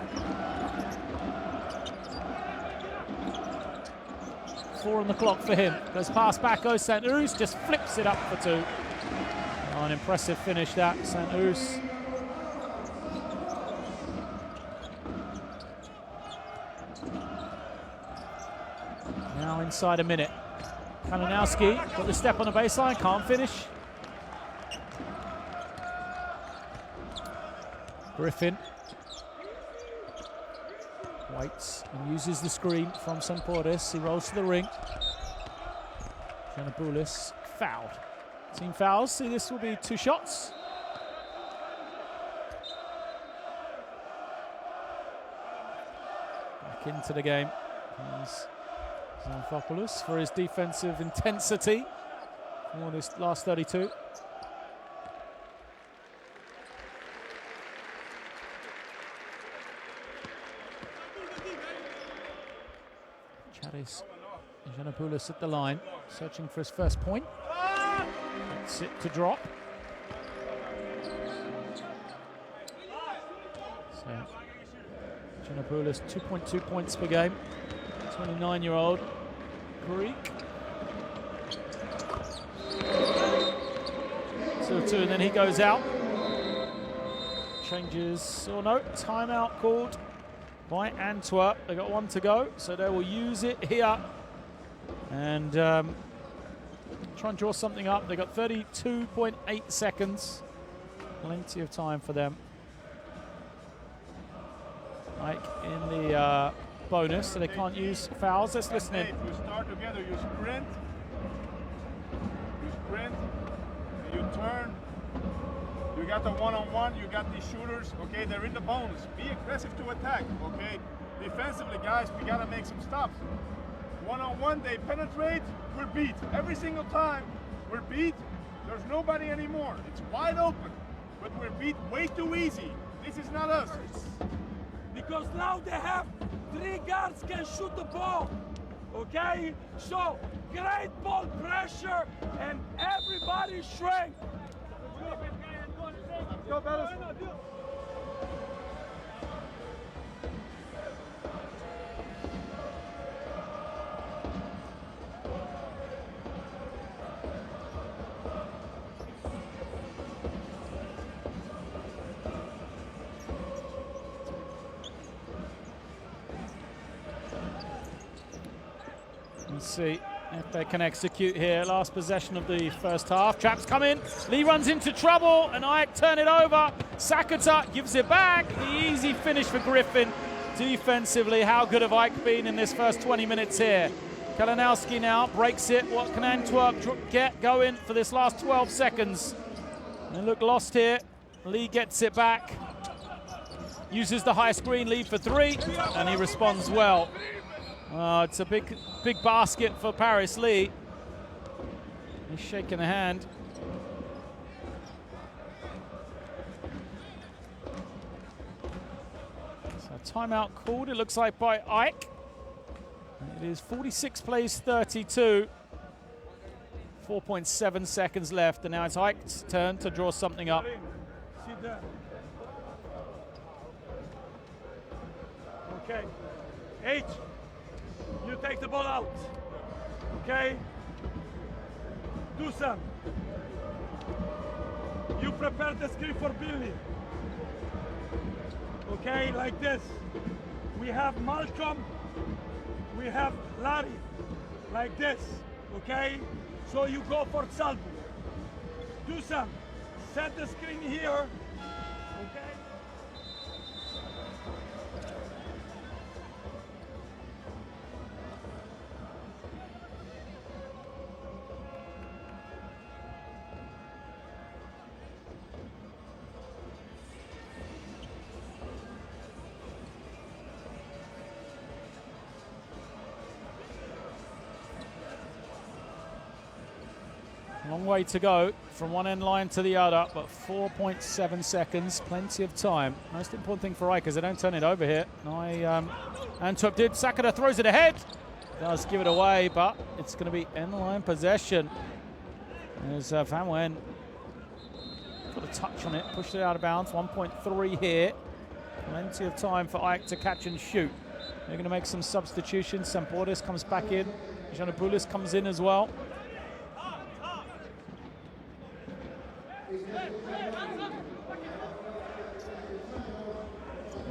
4 on the clock for him. Goes past Bacco, Saint-Us just flips it up for 2. Oh, an impressive finish that, Saint-Us. Now inside a minute. Kalinowski got the step on the baseline, can't finish. Griffin waits and uses the screen from Sampouris. He rolls to the ring. Giannopoulos fouled. Team fouls. See, this will be 2 shots. Back into the game. Here's Xanthopoulos for his defensive intensity for this last 32. Charis Giannopoulos at the line, searching for his first point. That's it to drop. So Giannopoulos 2.2 points per game. 29-year-old Greek. 2-2, and then he goes out. Changes, or no, timeout called by Antwerp. They got 1 to go, so they will use it here and try and draw something up. They got 32.8 seconds. Plenty of time for them. Like in the bonus, so they can't use fouls. Let's listen in. If you start together, you sprint, you turn. You got the one-on-one, you got these shooters, okay, they're in the bonus. Be aggressive to attack, okay? Defensively, guys, we gotta make some stops. One-on-one, they penetrate, we're beat. Every single time, we're beat, there's nobody anymore. It's wide open, but we're beat way too easy. This is not us. Because now they have 3 guards can shoot the ball, okay? So, great ball pressure and everybody strength. Go, fellas. Let's see if they can execute here. Last possession of the first half. Traps come in. Lee runs into trouble, and AEK turn it over. Sakata gives it back. The easy finish for Griffin. Defensively, how good have AEK been in this first 20 minutes here? Kalinowski now breaks it. What can Antwerp get going for this last 12 seconds? They look lost here. Lee gets it back. Uses the high screen lead for 3, and he responds well. It's a big basket for Paris Lee. He's shaking the hand. So timeout called, it looks like, by AEK. It is 46 plays 32. 4.7 seconds left, and now it's AEK's turn to draw something up. Sit there. Okay. H. You take the ball out, okay? Do some. You prepare the screen for Billy. Okay, like this. We have Malcolm, we have Larry, like this, okay? So you go for Salvo. Do some. Set the screen here, okay? Long way to go from one end line to the other, but 4.7 seconds, plenty of time. Most important thing for AEK is they don't turn it over here. Antwerp did. Sakata throws it ahead. Does give it away, but it's going to be end line possession. There's Van Wen. Got a touch on it, pushed it out of bounds. 1.3 here. Plenty of time for AEK to catch and shoot. They're going to make some substitutions. Sampordis comes back in. Janopoulos comes in as well.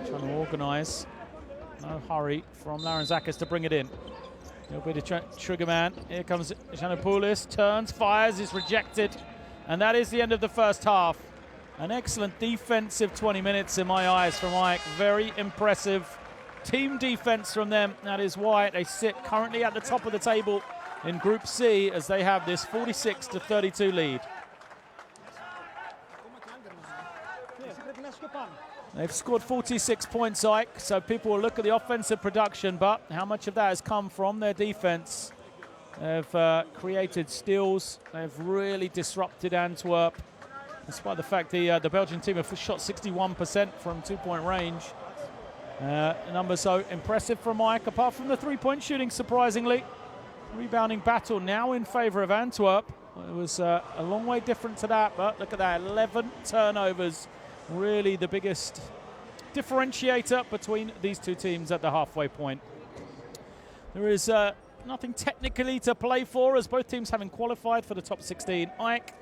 Trying to organise. No hurry from Laranzakis to bring it in. He'll be the trigger man. Here comes Janopoulos. Turns, fires, is rejected. And that is the end of the first half. An excellent defensive 20 minutes in my eyes from AEK. Very impressive team defense from them. That is why they sit currently at the top of the table in Group C as they have this 46-32 lead. They've scored 46 points, AEK, so people will look at the offensive production, but how much of that has come from their defense? They've created steals. They've really disrupted Antwerp, despite the fact the Belgian team have shot 61% from two-point range. Numbers so impressive from AEK, apart from the three-point shooting, surprisingly. Rebounding battle now in favour of Antwerp. It was a long way different to that, but look at that, 11 turnovers. Really the biggest differentiator between these two teams at the halfway point. There is nothing technically to play for, as both teams having qualified for the top 16. AEK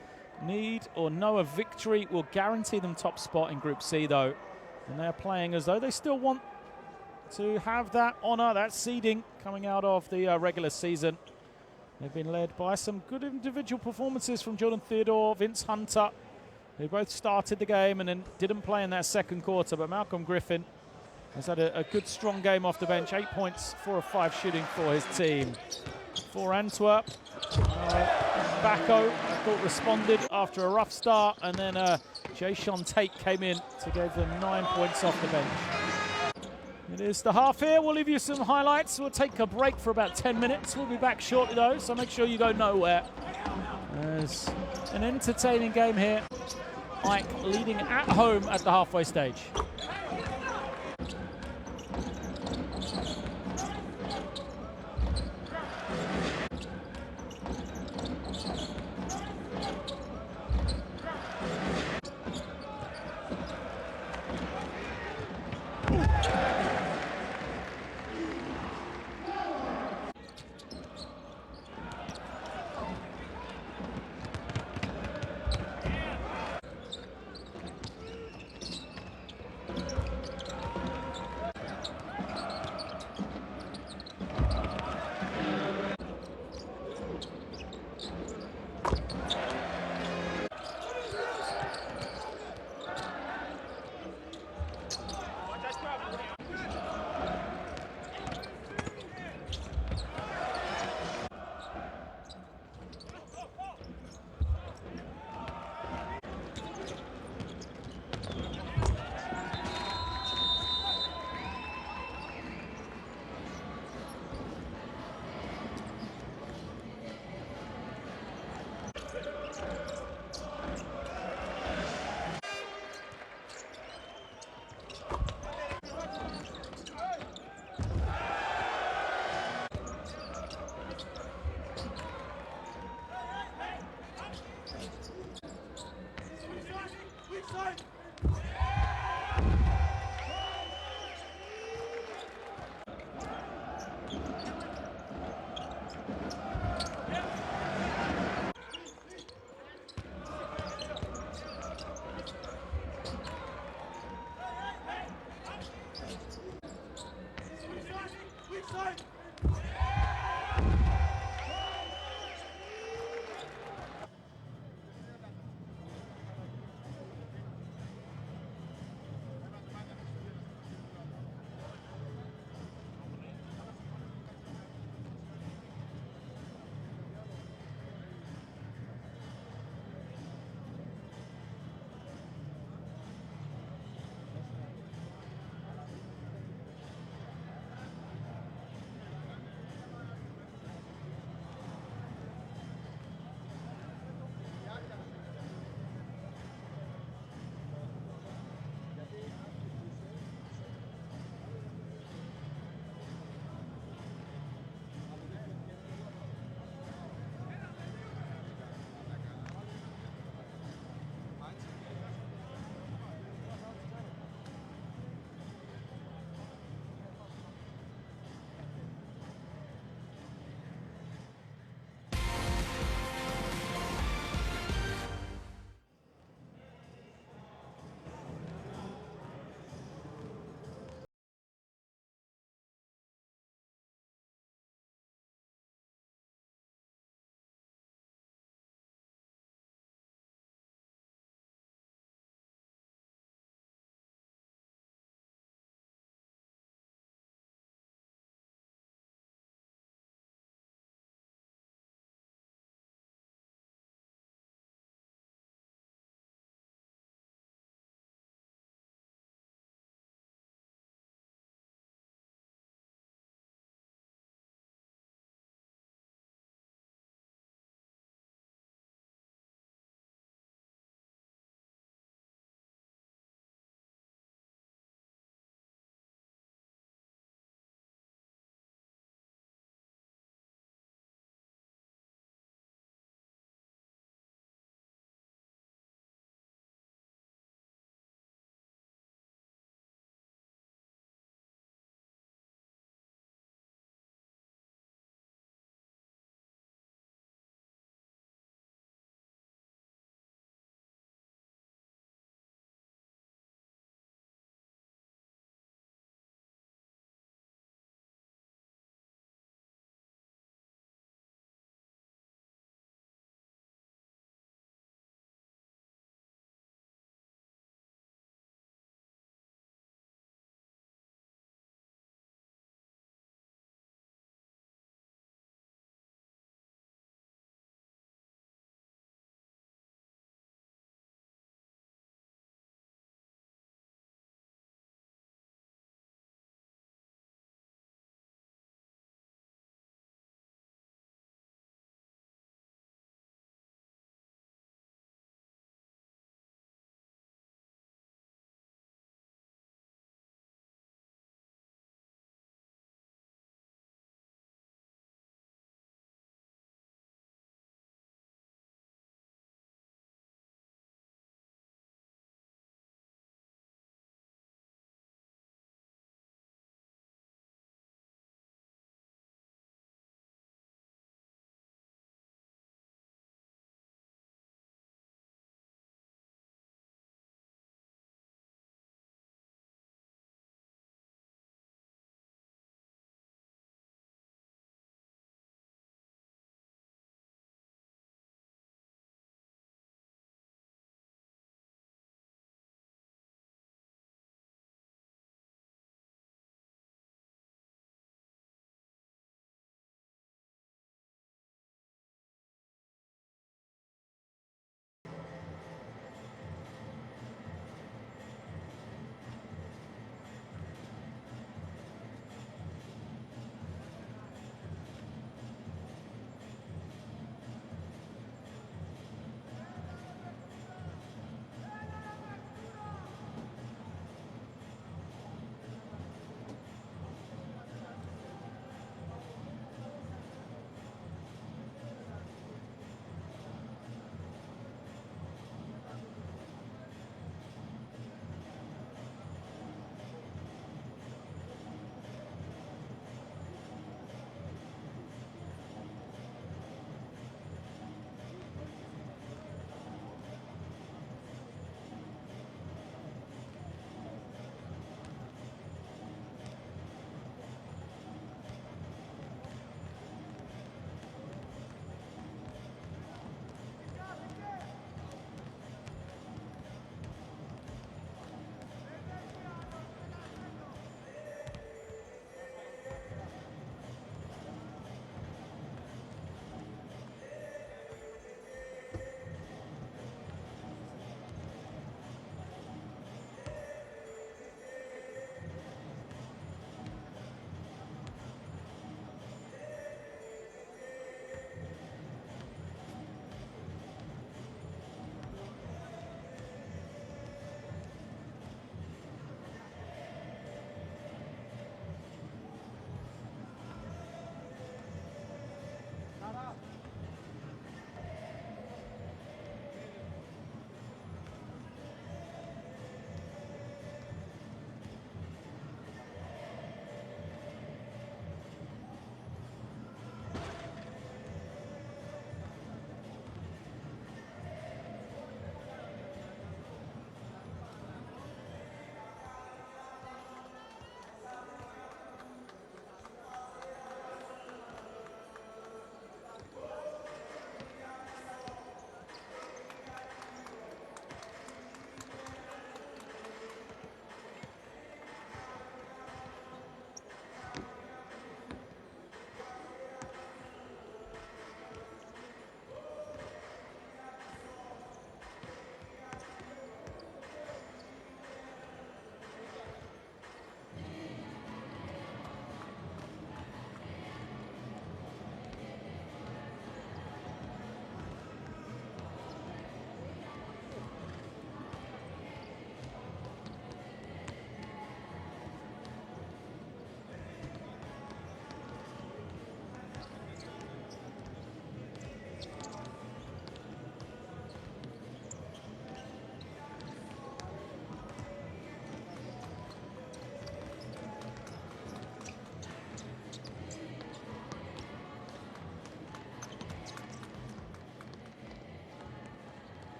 need or know a victory will guarantee them top spot in Group C, though. And they're playing as though they still want to have that honour, that seeding coming out of the regular season. They've been led by some good individual performances from Jordan Theodore, Vince Hunter, who both started the game and then didn't play in that second quarter. But Malcolm Griffin has had a good, strong game off the bench. 8 points, 4 of 5 shooting for his team. For Antwerp, Bacco, I thought, responded after a rough start, and then Jason Tate came in to give them 9 points off the bench. It is the half here. We'll leave you some highlights. We'll take a break for about 10 minutes. We'll be back shortly, though, so make sure you go nowhere. There's an entertaining game here. AEK leading at home at the halfway stage.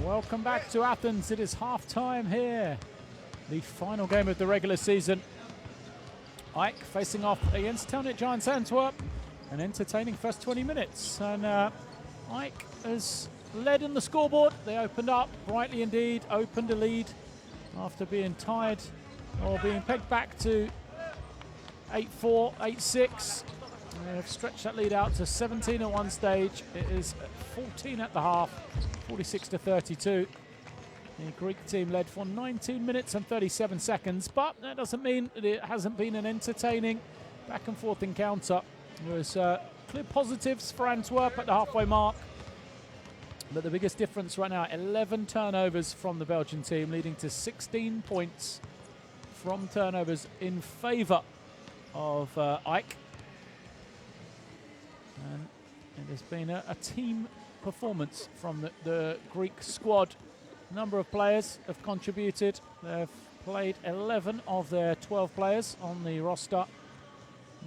Welcome back to Athens. It is half-time here. The final game of the regular season. AEK facing off against Telenet Giants Antwerp. An entertaining first 20 minutes. And AEK has led in the scoreboard. They opened up brightly indeed, opened a lead after being tied or being pegged back to 8-4, 8-6. They have stretched that lead out to 17 at one stage. It is 14 at the half, 46-32. The Greek team led for 19 minutes and 37 seconds, but that doesn't mean that it hasn't been an entertaining back and forth encounter. There was clear positives for Antwerp at the halfway mark, but the biggest difference right now, 11 turnovers from the Belgian team, leading to 16 points from turnovers in favour of AEK. And it has been a team performance from the Greek squad. A number of players have contributed. They've played 11 of their 12 players on the roster.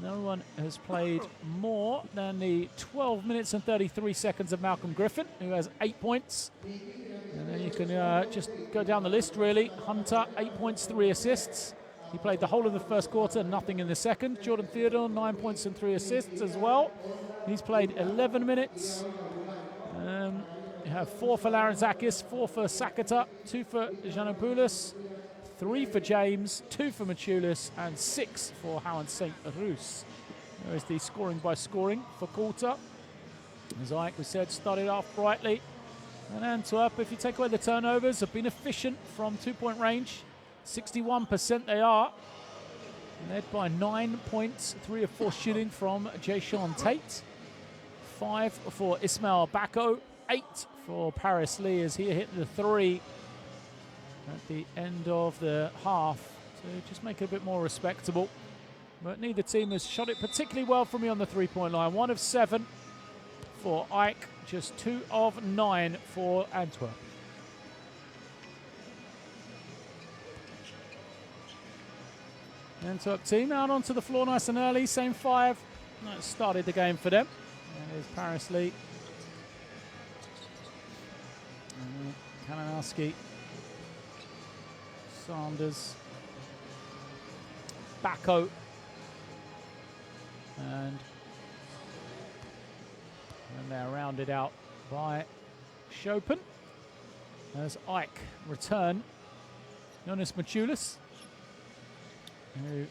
No one has played more than the 12 minutes and 33 seconds of Malcolm Griffin, who has 8 points. And then you can just go down the list, really. Hunter, 8 points, 3 assists. He played the whole of the first quarter, nothing in the second. Jordan Theodore, 9 points and 3 assists as well. He's played 11 minutes. You have 4 for Larentzakis, 4 for Sakata, 2 for Giannopoulos, 3 for James, 2 for Machulis, and 6 for Howard St. Rus. There is the scoring by scoring for quarter. As AEK, we said, started off brightly. And Antwerp, if you take away the turnovers, have been efficient from 2-point range. 61% they are. Led by 9 points, 3 of 4 shooting from Jayshawn Tate. 5 for Ismail Bako. 8 for Paris Lee as he hit the 3 at the end of the half to just make it a bit more respectable. But neither team has shot it particularly well for me on the 3-point line. 1 of 7 for AEK, just 2 of 9 for Antwerp. Antwerp team out onto the floor nice and early, same 5 that started the game for them. And there's Paris Lee. Kalinowski, Sanders, Bako, and they're rounded out by Chopin. As AEK return, Jonas Machulis, who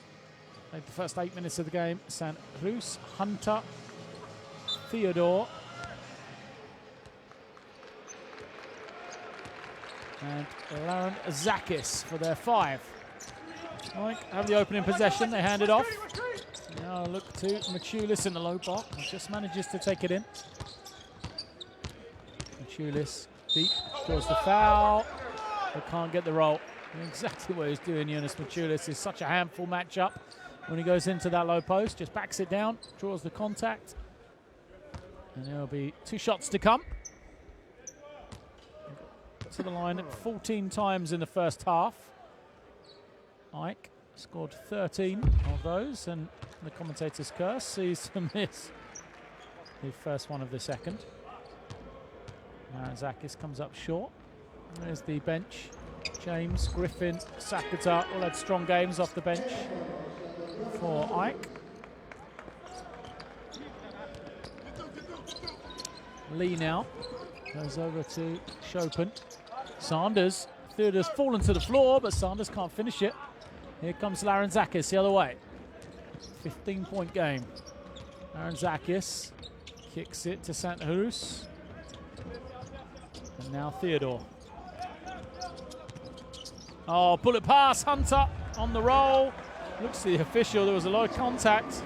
played the first 8 minutes of the game, St. Rus, Hunter, Theodore, and Larentzakis for their 5. AEK have the opening possession, they hand it off. Now look to Machulis in the low block, just manages to take it in. Machulis deep, draws the foul, but can't get the roll. Exactly what he's doing, Jonas Machulis. Is such a handful matchup when he goes into that low post, just backs it down, draws the contact. And there'll be 2 shots to come. To the line 14 times in the first half. AEK scored 13 of those, and the commentator's curse sees them miss the first one of the second. Larentzakis comes up short. There's the bench. James, Griffin, Sakata all had strong games off the bench for AEK. Lee now goes over to Chopin. Sanders, Theodore's fallen to the floor, but Sanders can't finish it. Here comes Larentzakis the other way. 15-point game. Larentzakis kicks it to St. Rus. And now Theodore. Oh, bullet pass, Hunter on the roll. Looks to the official, there was a lot of contact.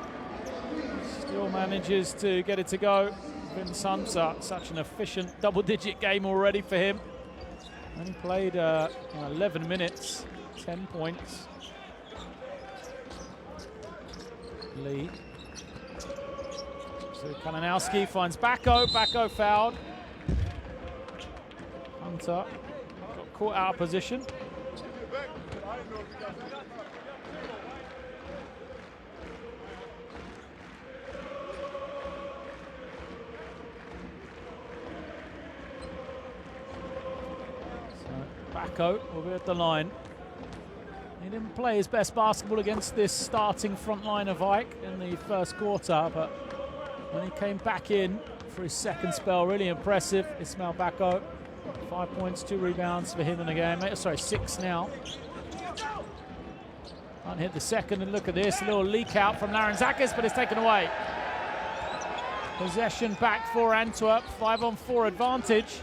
Still manages to get it to go. Vince Hunter, such an efficient double-digit game already for him. Only played 11 minutes, 10 points. Lee. So Kalinowski finds Bako. Bako fouled. Hunter got caught out of position. Bacco will be at the line. He didn't play his best basketball against this starting front line of AEK in the first quarter, but when he came back in for his second spell, really impressive. Ismail Bacco, 5 points, 2 rebounds for him in the game. Sorry, 6 now. Can't hit the second, and look at this, a little leak out from Larentzakis, but it's taken away. Possession back for Antwerp, 5-on-4 advantage.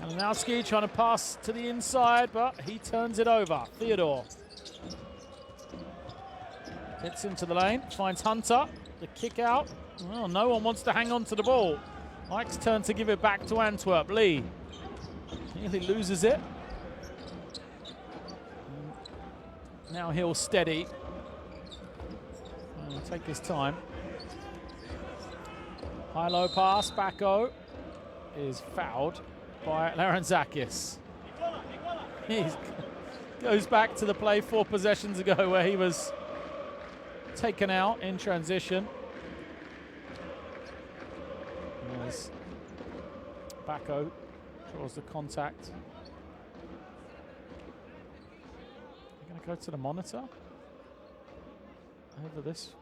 Kalinowski trying to pass to the inside, but he turns it over. Theodore gets into the lane, finds Hunter, the kick out. Well, no one wants to hang on to the ball. Mike's turn to give it back to Antwerp. Lee nearly loses it. Now Hill steady. He'll take his time. High-low pass, Bacco is fouled by Larentzakis. He goes back to the play 4 possessions ago where he was taken out in transition. As Bacco draws the contact. They're going to go to the monitor over this.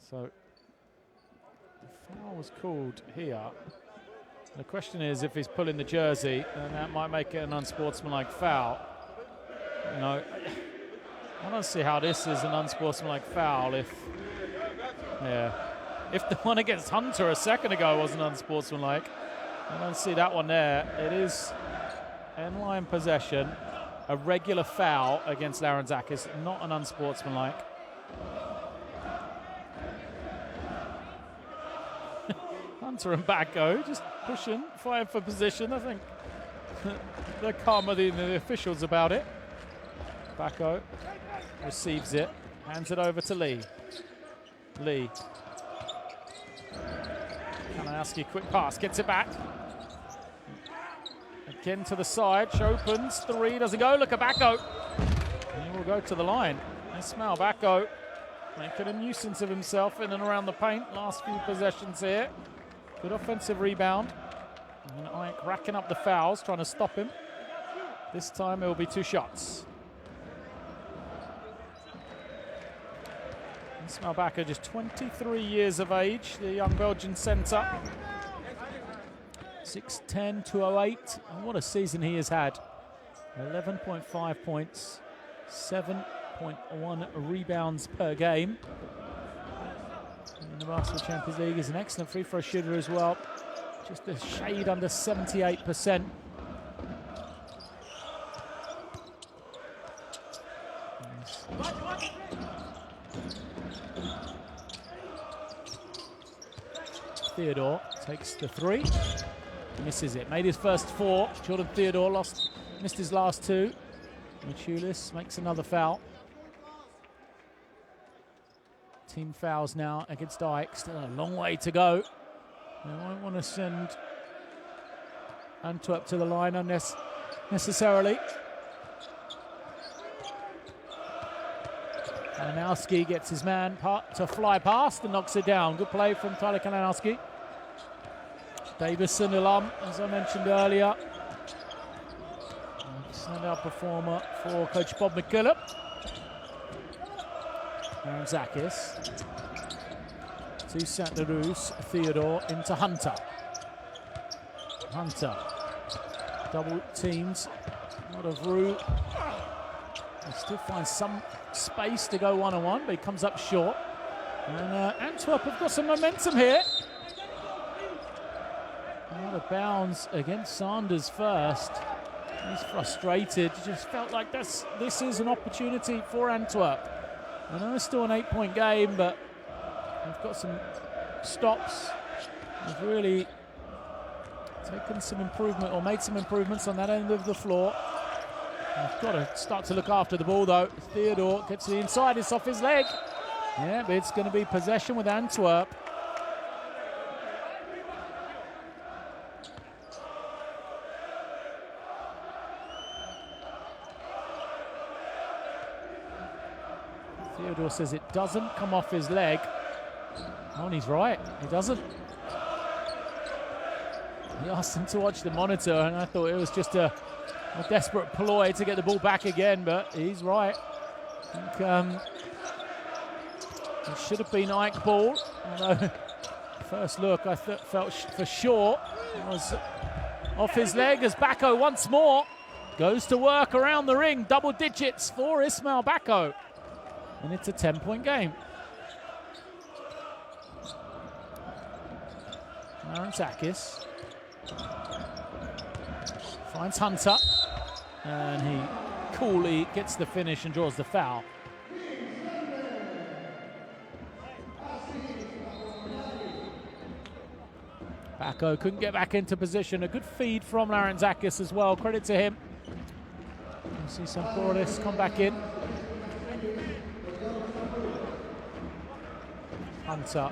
So the foul was called here. The question is, if he's pulling the jersey, then that might make it an unsportsmanlike foul. You know, I don't see how this is an unsportsmanlike foul if the one against Hunter a second ago wasn't unsportsmanlike. I don't see that one there. It is end-line possession, a regular foul against Larentzakis, not an unsportsmanlike. Hunter and Bacco just pushing, fighting for position. I think they're calmer than the officials about it. Bacco receives it, hands it over to Lee. Lee. Kalinowski, quick pass, gets it back. Again to the side, opens, 3, doesn't go. Look at Bacco. He will go to the line. Ismail Bacco making a nuisance of himself in and around the paint. Last few possessions here. Good offensive rebound. And AEK racking up the fouls, trying to stop him. This time it will be 2 shots. Ismail Bacco, just 23 years of age, the young Belgian centre. 6'10", 208. And what a season he has had. 11.5 points, 7.1 rebounds per game. In the Basketball Champions League is an excellent free throw shooter as well. Just a shade under 78%. Theodore takes the 3, misses it. Made his first 4. Jordan Theodore missed his last 2. Machulis makes another foul. Team fouls now against AEK. Still a long way to go. They won't want to send Antwerp to the line unnecessarily. Kalinowski gets his man to fly past and knocks it down. Good play from Tyler Kalinowski. Davison alum, as I mentioned earlier. Standout performer for Coach Bob McKillop. Larentzakis to Saint-Leroux, Theodore into Hunter. Hunter, double teams, a lot of room. He still finds some space to go one-on-one, but he comes up short. And Antwerp have got some momentum here. Out of bounds against Sanders first. He's frustrated. Just felt like this is an opportunity for Antwerp. I know it's still an 8-point game, but they've got some stops. They've really taken some improvement, or made some improvements on that end of the floor. They've got to start to look after the ball, though. Theodore gets to the inside, it's off his leg. Yeah, but it's going to be possession with Antwerp. Theodore says it doesn't come off his leg. Oh, and he's right, it doesn't. He asked him to watch the monitor, and I thought it was just a desperate ploy to get the ball back again, but he's right. I think it should have been Ike ball, although first look I felt for sure it was off his leg as Bacco once more goes to work around the ring. Double digits for Ismail Bacco, and it's a 10-point game. Larentzakis finds Hunter, and he coolly gets the finish and draws the foul. Bacco couldn't get back into position. A good feed from Larentzakis as well. Credit to him. You see some Corliss come back in. Hunter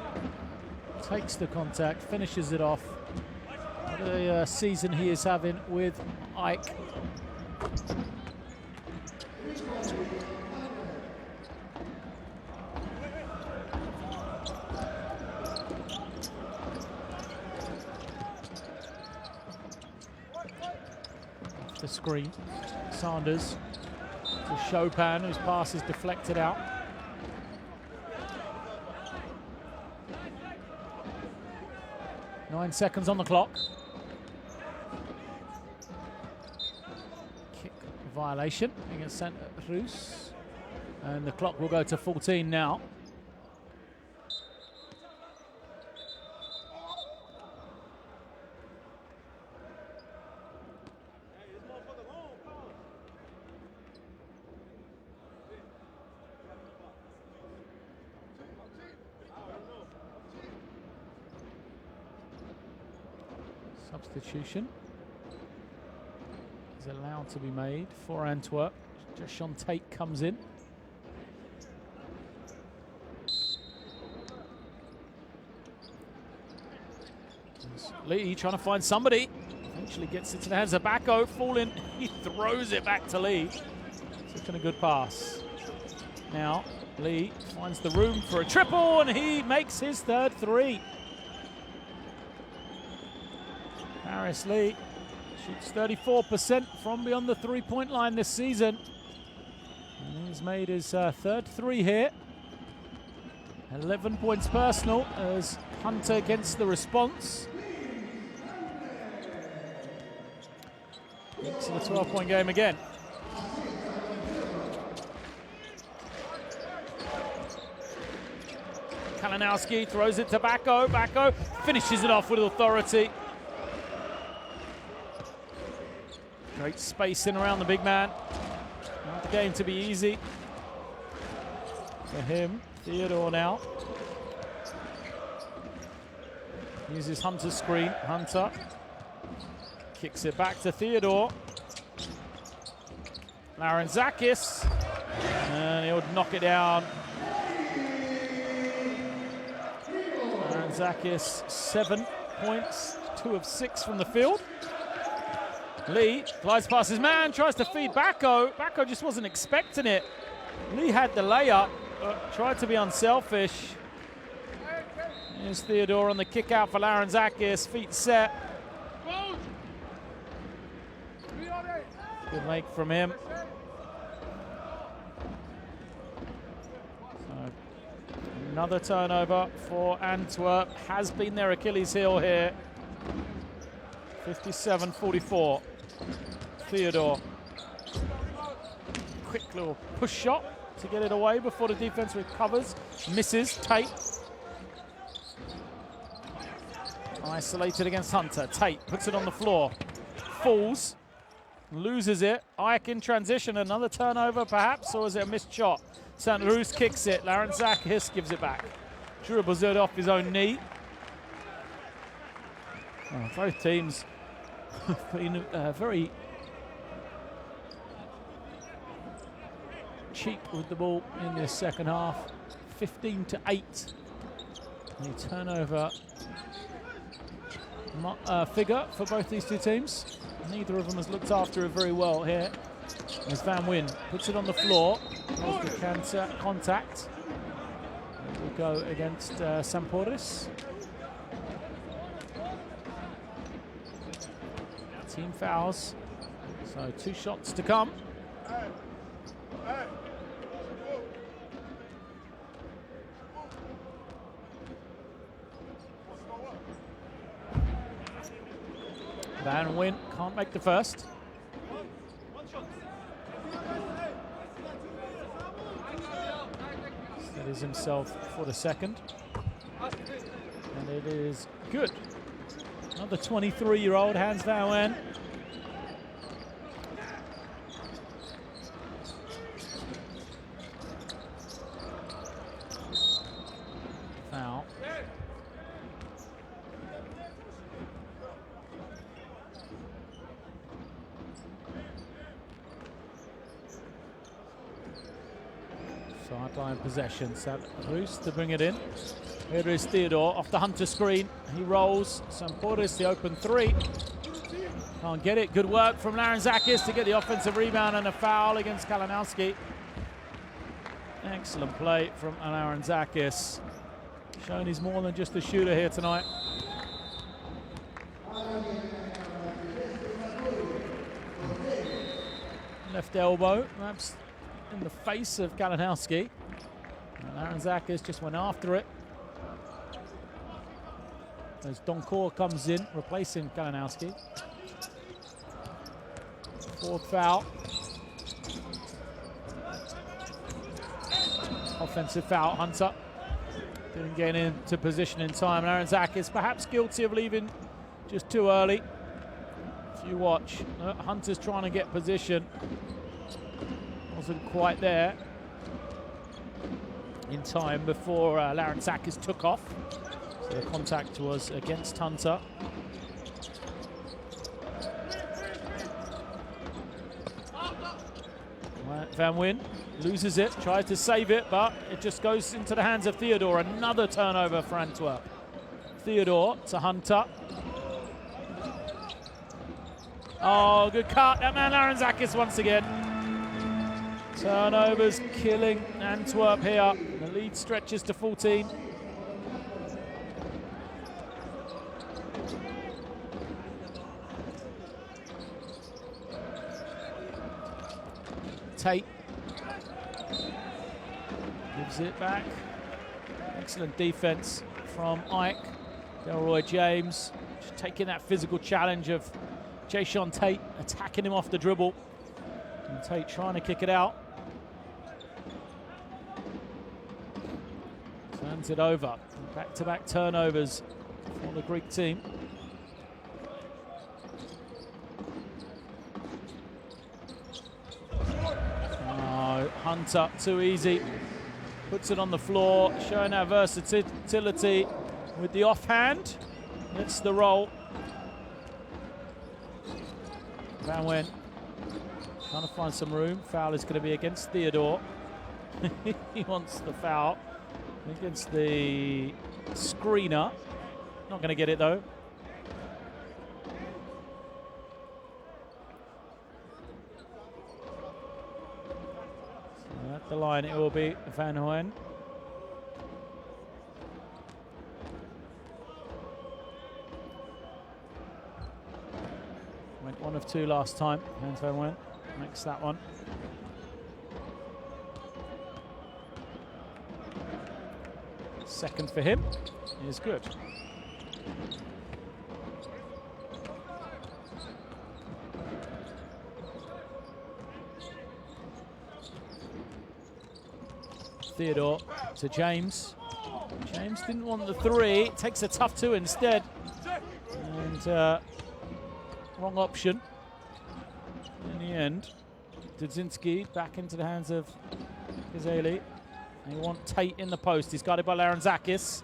takes the contact, finishes it off. What a season he is having with Ike. Off the screen, Sanders to Chopin, whose pass is deflected out. Nine seconds on the clock. Kick violation against Santa Cruz. And the clock will go to 14 now. Substitution is allowed to be made for Antwerp. Sean Tate comes in. Lee trying to find somebody. Eventually gets it to the hands of Bacco. Falling, he throws it back to Lee. Taking a good pass. Now Lee finds the room for a triple, and he makes his third three. Harris Lee shoots 34% from beyond the three-point line this season. And he's made his third three here. 11 points personal as Hunter gets the response. It's a 12-point game again. Kalinowski throws it to Bacco. Bacco finishes it off with authority. Great spacing around the big man. Want the game to be easy for him. Theodore now uses Hunter's screen. Hunter kicks it back to Theodore. Larentzakis, and he'll knock it down. Larentzakis, 7 points, 2 of 6 from the field. Lee glides past his man, tries to feed Bacco. Bacco just wasn't expecting it. Lee had the layup, but tried to be unselfish. Here's Theodore on the kick out for Larentzakis. Feet set. Good make from him. So, another turnover for Antwerp. Has been their Achilles heel here. 57-44. Theodore. Quick little push shot to get it away before the defense recovers. Misses. Tate. Isolated against Hunter. Tate puts it on the floor. Falls. Loses it. Ike in transition. Another turnover perhaps, or is it a missed shot? Santa Cruz kicks it. Larentzakis gives it back. Dribbles it off his own knee. Oh, both teams have been very cheap with the ball in this second half. 15-8. The turnover figure for both these two teams. Neither of them has looked after it very well here. As Van Wyn puts it on the floor. There's the contact. It will go against Sampdoris. Team fouls. So 2 shots to come. Van Wyn can't make the first. Steadies himself for the second. And it is good. Another 23-year-old Hans Van Wyn. Foul. Sideline possession. Bruce to bring it in. Here is Theodore off the Hunter screen. He rolls. Sampdoris the open 3. Can't get it. Good work from Larentzakis to get the offensive rebound and a foul against Kalinowski. Excellent play from Larentzakis. Showing he's more than just a shooter here tonight. Left elbow, perhaps in the face of Kalinowski. Larentzakis just went after it. As Doncourt comes in, replacing Kalinowski. 4th foul. Offensive foul, Hunter. Didn't get into position in time. Larentzakis perhaps guilty of leaving just too early. If you watch, Hunter's trying to get position. Wasn't quite there in time before Larentzakis took off. So the contact was against Hunter. Van Wyn loses it, tries to save it, but it just goes into the hands of Theodore. Another turnover for Antwerp. Theodore to Hunter. Oh, good cut. That man Larentzakis once again. Turnovers killing Antwerp here. The lead stretches to 14. Tate gives it back. Excellent defense from Ike. Delroy James just taking that physical challenge of Jason Tate, attacking him off the dribble. And Tate trying to kick it out. Turns it over. Back-to-back turnovers for the Greek team. Hunter, too easy. Puts it on the floor, showing our versatility with the offhand. It's the roll. Van Wyn trying to find some room. Foul is going to be against Theodore. He wants the foul against the screener. Not going to get it though. At the line it will be Van Wyn. Went 1 of 2 last time. Hans Van Wyn makes that one. Second for him is good. Theodore to James. James didn't want the 3. Takes a tough 2 instead. And wrong option in the end. Dudzinski back into the hands of Kazeli. They want Tate in the post. He's guarded by Larentzakis.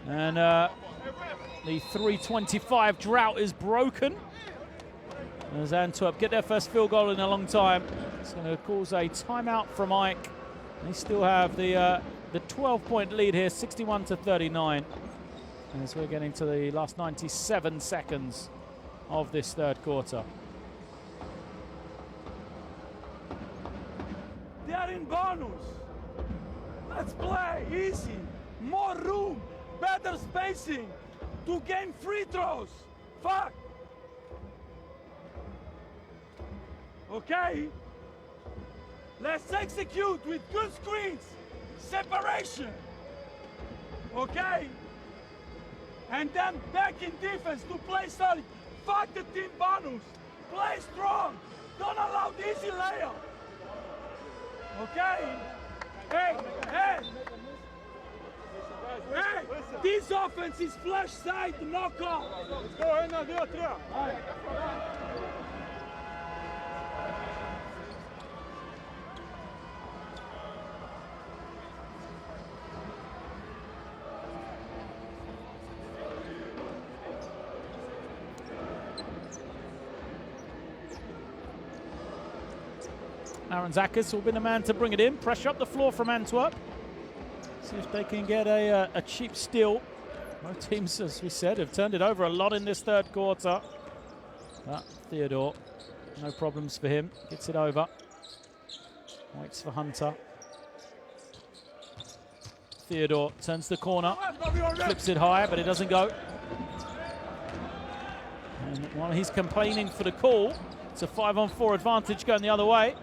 And the 3:25 drought is broken. As Antwerp get their first field goal in a long time. It's going to cause a timeout from Ike. They still have the 12-point lead here, 61-39. As we're getting to the last 97 seconds of this third quarter. They are in ball bonus. Let's play easy. More room, better spacing to gain free throws. Fuck. Okay? Let's execute with good screens. Separation. Okay? And then back in defense to play solid. Fuck the team bonus. Play strong. Don't allow the easy layup. Okay? Hey, hey! Hey! This offense is flash side knockout. Let's go, 1, 2, 3. Aaron Zakis will be the man to bring it in. Pressure up the floor from Antwerp. See if they can get a cheap steal. Both teams, as we said, have turned it over a lot in this third quarter. But Theodore, no problems for him. Gets it over. Waits for Hunter. Theodore turns the corner. Flips it high, but it doesn't go. And while he's complaining for the call, it's a 5-on-4 advantage going the other way.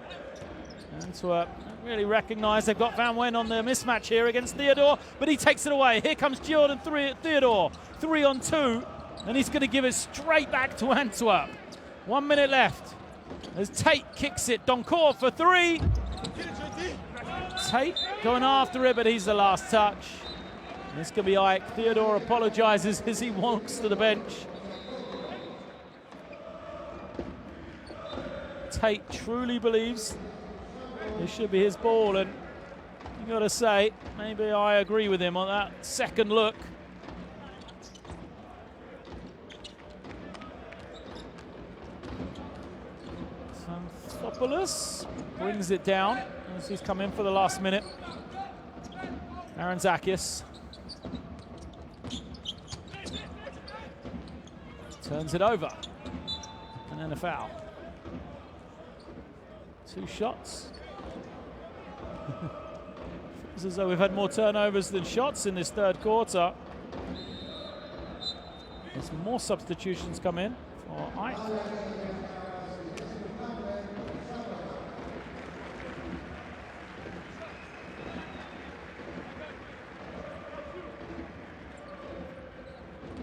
Antwerp don't really recognise they've got Van Wen on the mismatch here against Theodore, but he takes it away. Here comes Jordan Theodore, 3-on-2, and he's going to give it straight back to Antwerp. 1 minute left as Tate kicks it. Doncourt for 3. Tate going after it, but he's the last touch. And this could be Ike. Theodore apologises as he walks to the bench. Tate truly believes this should be his ball, and you got to say, maybe I agree with him on that second look. Santhopoulos brings it down as he's come in for the last minute. Aaron Zakis turns it over, and then a foul. 2 shots. Feels as though we've had more turnovers than shots in this third quarter. There's more substitutions come in for Ike.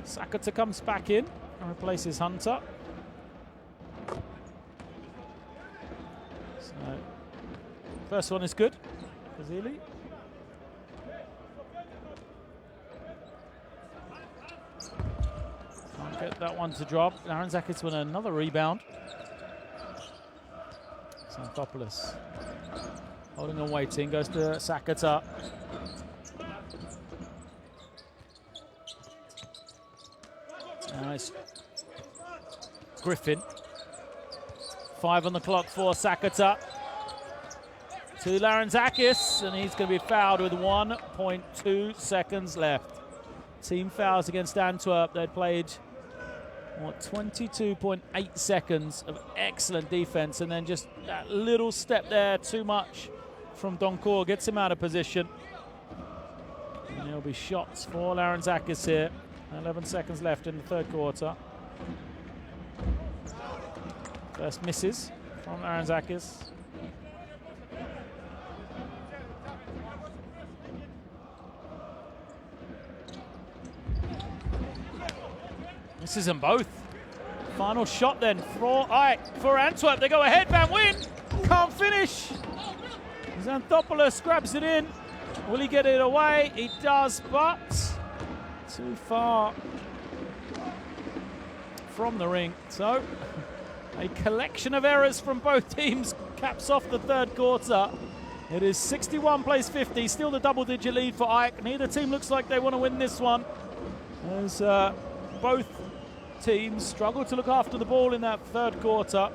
Sakata comes back in and replaces Hunter. So, first one is good. Fazili. Can't get that one to drop. Aaron Zakis with another rebound. Santhopoulos holding and waiting, goes to Sakata. Nice. Griffin. 5 on the clock for Sakata. To Larentzakis, and he's going to be fouled with 1.2 seconds left. Team fouls against Antwerp. They'd played, what, 22.8 seconds of excellent defense, and then just that little step there, too much from Doncourt, gets him out of position. And there'll be shots for Larentzakis here. 11 seconds left in the third quarter. First misses from Larentzakis. Misses them both. Final shot then for Antwerp. They go ahead. Van Wen can't finish. Xanthopoulos grabs it in. Will he get it away? He does, but too far from the ring. So a collection of errors from both teams caps off the third quarter. It is 61 plays 50, still the double-digit lead for Ike. Neither team looks like they want to win this one, as both teams struggle to look after the ball in that third quarter.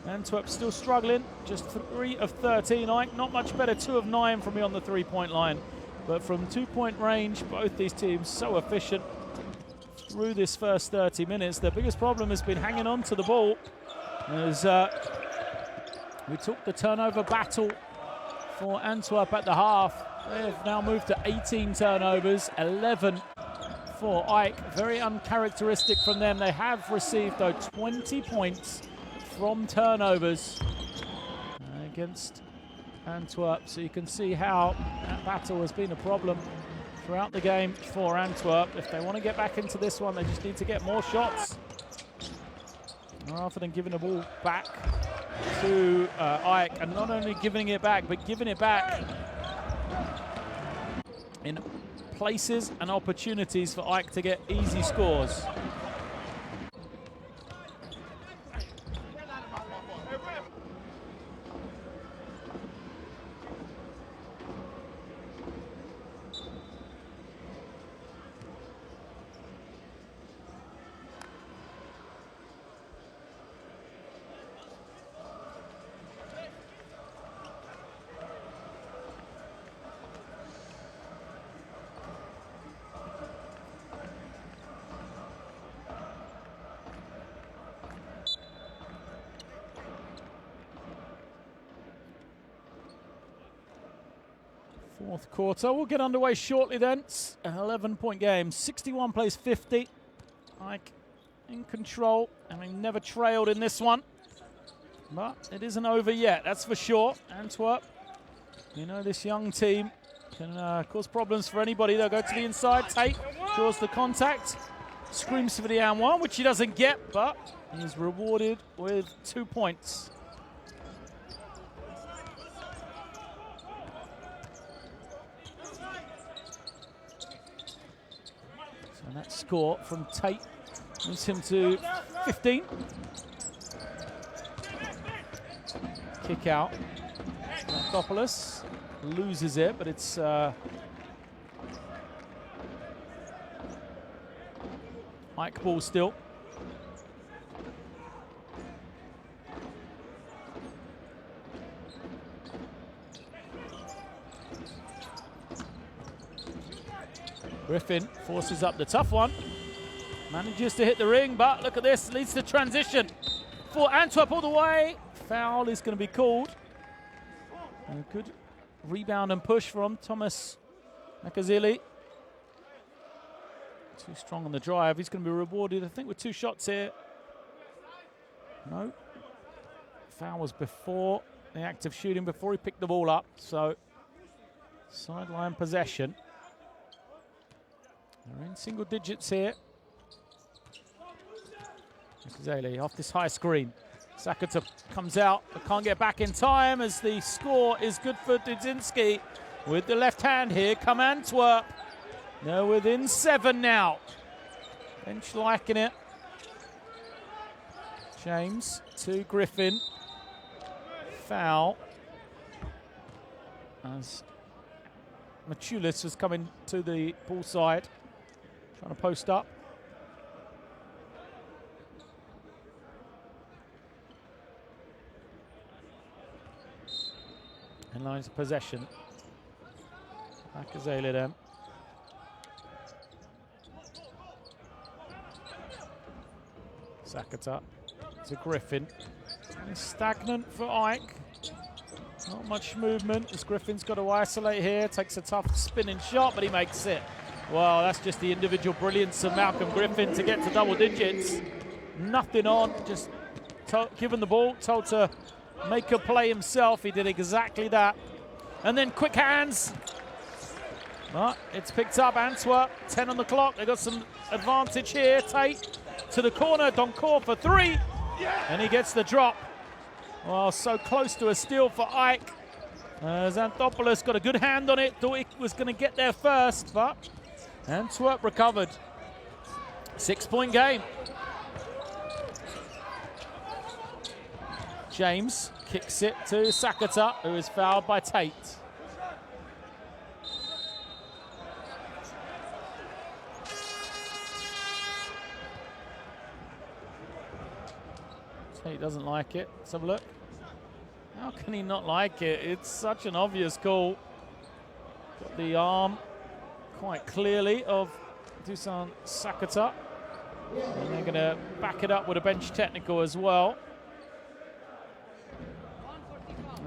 Antwerp still struggling, just 3 of 13. Ike not much better, 2 of 9 from beyond the three-point line. But from 2-point range, both these teams so efficient through this first 30 minutes. Their biggest problem has been hanging on to the ball, as we took the turnover battle for Antwerp at the half. They've now moved to 18 turnovers, 11 for AEK. Very uncharacteristic from them. They have received, though, 20 points from turnovers against Antwerp. So you can see how that battle has been a problem throughout the game for Antwerp. If they want to get back into this one, they just need to get more shots. Rather than giving the ball back to AEK, and not only giving it back, but giving it back in places and opportunities for AEK to get easy scores. Fourth quarter. We'll get underway shortly then. It's an 11-point game. 61 plays 50. AEK in control. Having never trailed in this one. But it isn't over yet, that's for sure. Antwerp, you know, this young team can cause problems for anybody. They'll go to the inside. Tate draws the contact. Screams for the and one, which he doesn't get, but he's rewarded with 2 points. And that score from Tate moves him to 15. Kick out. Antopoulos loses it, but it's AEK ball still. Griffin forces up the tough one. Manages to hit the ring, but look at this. Leads to transition for Antwerp all the way. Foul is going to be called. A good rebound and push from Thomas Makazili. Too strong on the drive. He's going to be rewarded, I think, with 2 shots here. No. Foul was before the act of shooting, before he picked the ball up. So, sideline possession. They're in single digits here. Makazili off this high screen. Sakata comes out, but can't get back in time as the score is good for Dudzinski. With the left hand here, come Antwerp. They're within 7 now. Bench liking it. James to Griffin. Foul. As Machulis was coming to the ball side, trying to post up. And lines of possession. Makazili then. Sakata to Griffin. It's stagnant for AEK. Not much movement as Griffin's got to isolate here. Takes a tough spinning shot, but he makes it. Well, that's just the individual brilliance of Malcolm Griffin to get to double digits. Nothing on, just given the ball, told to make a play himself. He did exactly that. And then quick hands. But it's picked up. Antwerp, 10 on the clock. They got some advantage here. Tate to the corner. Doncourt for 3. And he gets the drop. Well, so close to a steal for AEK. Antopoulos got a good hand on it. Thought he was going to get there first, but Antwerp recovered. 6-point game. James kicks it to Sakata, who is fouled by Tate. Tate doesn't like it. Let's have a look. How can he not like it? It's such an obvious call. Got the arm quite clearly of Dusan Sakata. And they're going to back it up with a bench technical as well.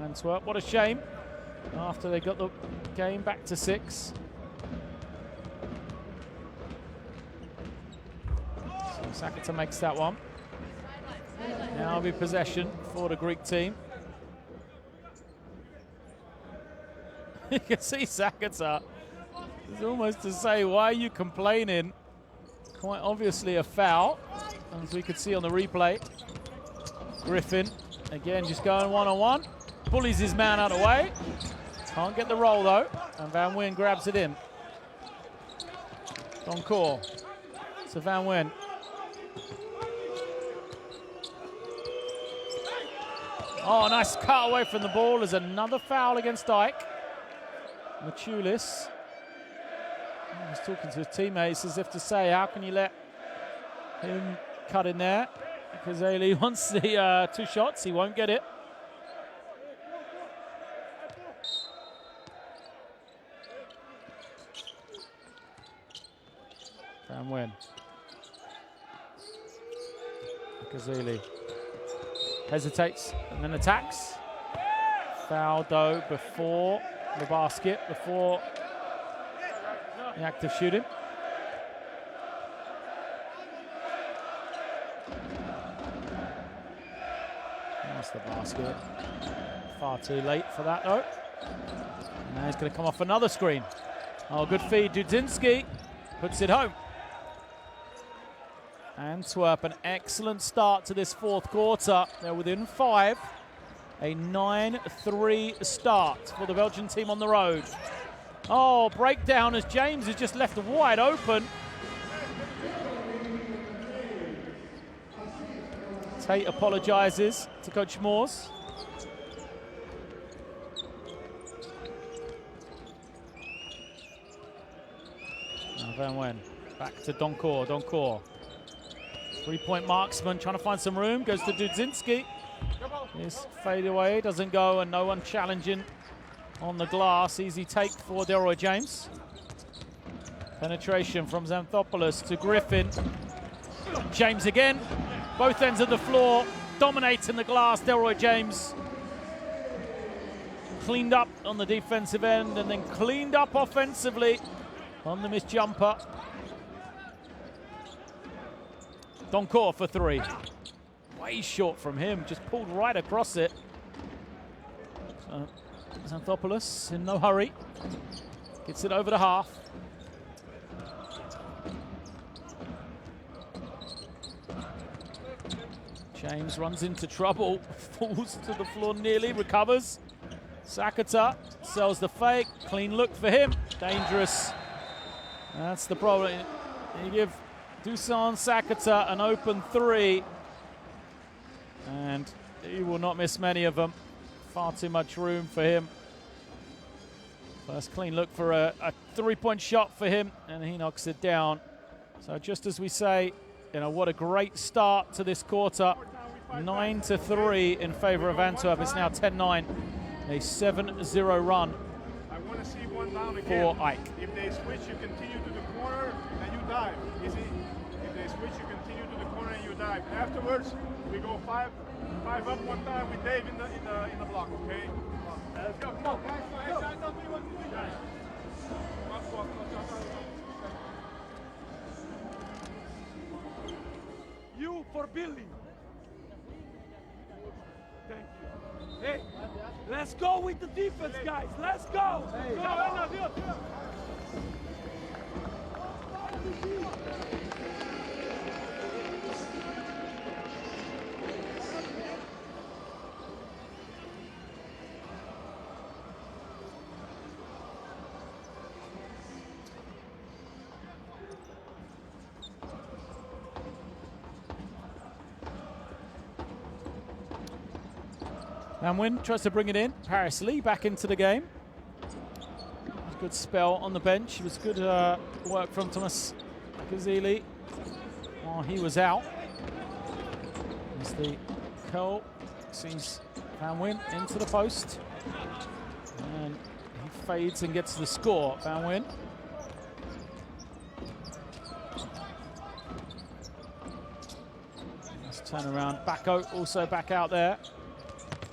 Antwerp, what a shame. after they got the game back to 6. So Sakata makes that one. Now it'll be possession for the Greek team. You can see Sakata is almost to say, why are you complaining? Quite obviously a foul, as we could see on the replay. Griffin, again, just going one-on-one. Bullies his man out of the way. Can't get the roll, though. And Van Wyn grabs it in. Doncourt to Van Wyn. Oh, nice cut away from the ball. There's another foul against Dyke. Machulis. He was talking to his teammates as if to say, how can you let him cut in there? Because Ailey wants the 2 shots. He won't get it. Van Wyn. Kazili hesitates and then attacks. Foul, though, before the basket, before the act of shooting. That's the basket. Far too late for that, though. And now he's going to come off another screen. Oh, good feed. Dudzinski puts it home. Antwerp, an excellent start to this 4th quarter. They're within 5. A 9-3 start for the Belgian team on the road. Oh, breakdown as James is just left wide open. Tate apologizes to Coach Moores. Now Van Wyn, back to Doncourt. Doncourt. 3-point marksman trying to find some room, goes to Dudzinski. His fade away doesn't go, and no one challenging on the glass. Easy take for Delroy James. Penetration from Xanthopoulos to Griffin. James again, both ends of the floor, dominating the glass. Delroy James cleaned up on the defensive end and then cleaned up offensively on the missed jumper. Doncourt for 3. Way short from him, just pulled right across it. So Xanthopoulos in no hurry. Gets it over the half. James runs into trouble, falls to the floor nearly, recovers. Sakata sells the fake, clean look for him. Dangerous. That's the problem. You give Dusan Sakata an open 3, and he will not miss many of them. Far too much room for him. First clean look for a 3-point shot for him, and he knocks it down. So just as we say, you know, what a great start to this quarter. 9-3 in favor of Antwerp. It's now 10-9, a 7-0 run I want to see one down again. for AEK. If they switch, you continue to the corner and you dive. Easy. If they switch, you continue to the corner and you dive. Afterwards, we go 5 up one time with Dave in the block. Okay. Let's go. Come on, guys. You for Billy. Thank you. Hey, let's go with the defense, guys. Let's go. Van Wyn tries to bring it in. Paris Lee back into the game. Good spell on the bench. It was good work from Thomas Kazili while he was out. As the curl sees Van Wyn into the post. And he fades and gets the score. Van Wyn. Nice turnaround. Backo also back out there.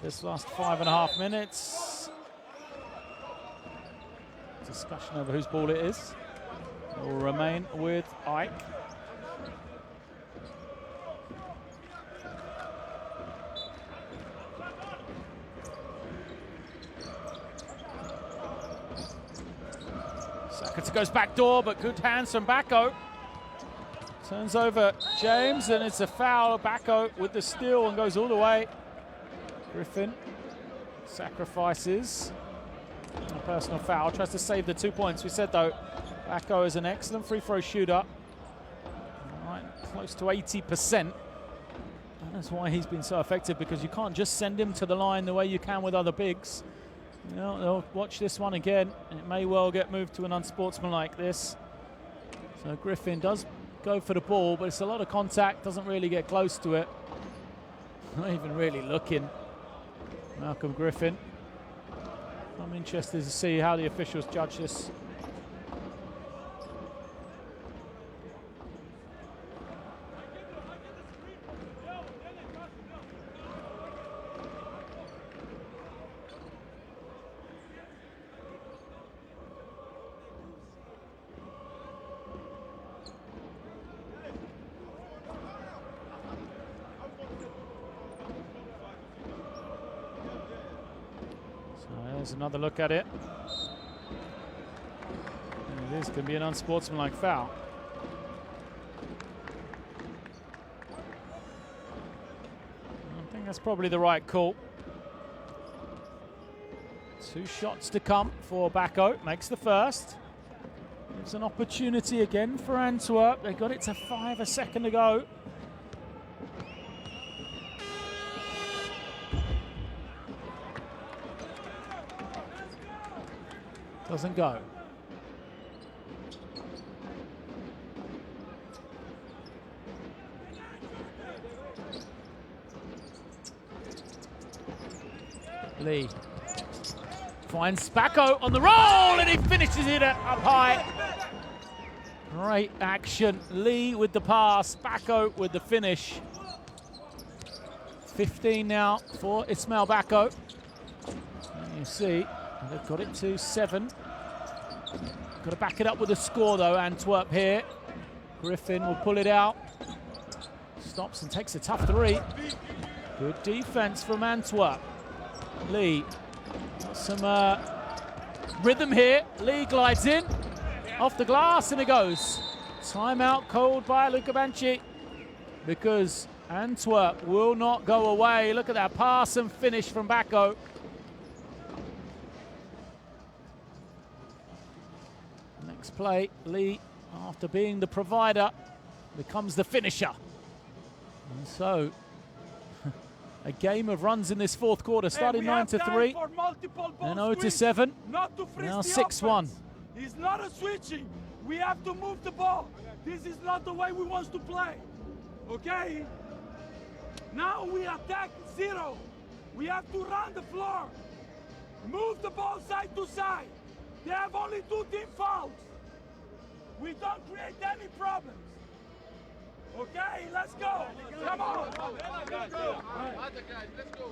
This last 5.5 minutes. discussion over whose ball it is. It will remain with AEK. Sakata goes back door, but good hands from Bacco. Turns over James, and it's a foul. Bacco with the steal and goes all the way. Griffin sacrifices a personal foul, tries to save the 2 points. We said, though, Bacco is an excellent free throw shooter. Right, close to 80%. And that's why he's been so effective, because you can't just send him to the line the way you can with other bigs. You know, they'll watch this one again, and it may well get moved to an unsportsmanlike this. So Griffin does go for the ball, but it's a lot of contact, doesn't really get close to it. Not even really looking. Malcolm Griffin. I'm interested to see how the officials judge this. There's another look at it. And this can be an unsportsmanlike foul. I think that's probably the right call. 2 shots to come for Bacco. Makes the first. It's an opportunity again for Antwerp. They got it to 5 a second ago. Doesn't go. Lee finds Bacco on the roll, and he finishes it up high. Great action. Lee with the pass, Bacco with the finish. 15 now for Ismail Bacco. And you see, they've got it to 7. Got to back it up with a score, though, Antwerp here. Griffin will pull it out. Stops and takes a tough 3. Good defense from Antwerp. Lee, got some rhythm here. Lee glides in, off the glass, and it goes. Timeout called by Luca Banchi, because Antwerp will not go away. Look at that pass and finish from Bacco. Next play, Lee, after being the provider, becomes the finisher. And so, a game of runs in this fourth quarter, starting 9-3, and 0-7, now 6-1. It's not a switching. We have to move the ball. This is not the way we want to play. Okay? Now we attack 0. We have to run the floor. Move the ball side to side. They have only 2 team fouls. We don't create any problems. Okay, let's go. Come on. Let's go. Let's go.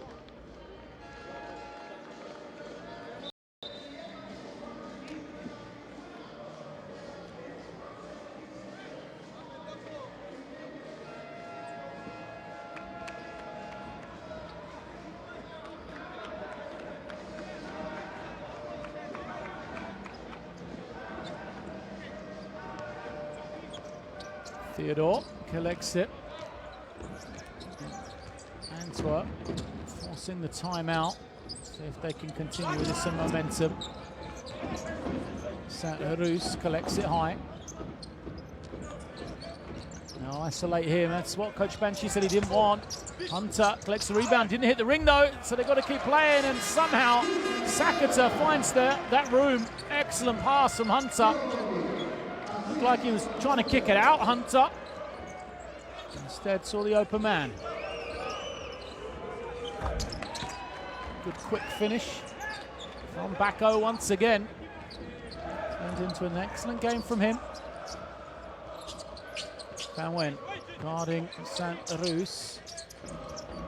Theodore collects it. Antwerp forcing the timeout. See if they can continue with some momentum. Saint-Rous collects it high. Now isolate him. That's what Coach Banchi said he didn't want. Hunter collects the rebound. Didn't hit the ring though, so they've got to keep playing, and somehow Sakata finds that room. Excellent pass from Hunter. Looked like he was trying to kick it out, Hunter. Instead saw the open man. Good quick finish from Bacco once again. Turned into an excellent game from him. Van Wen guarding Saint-Rous.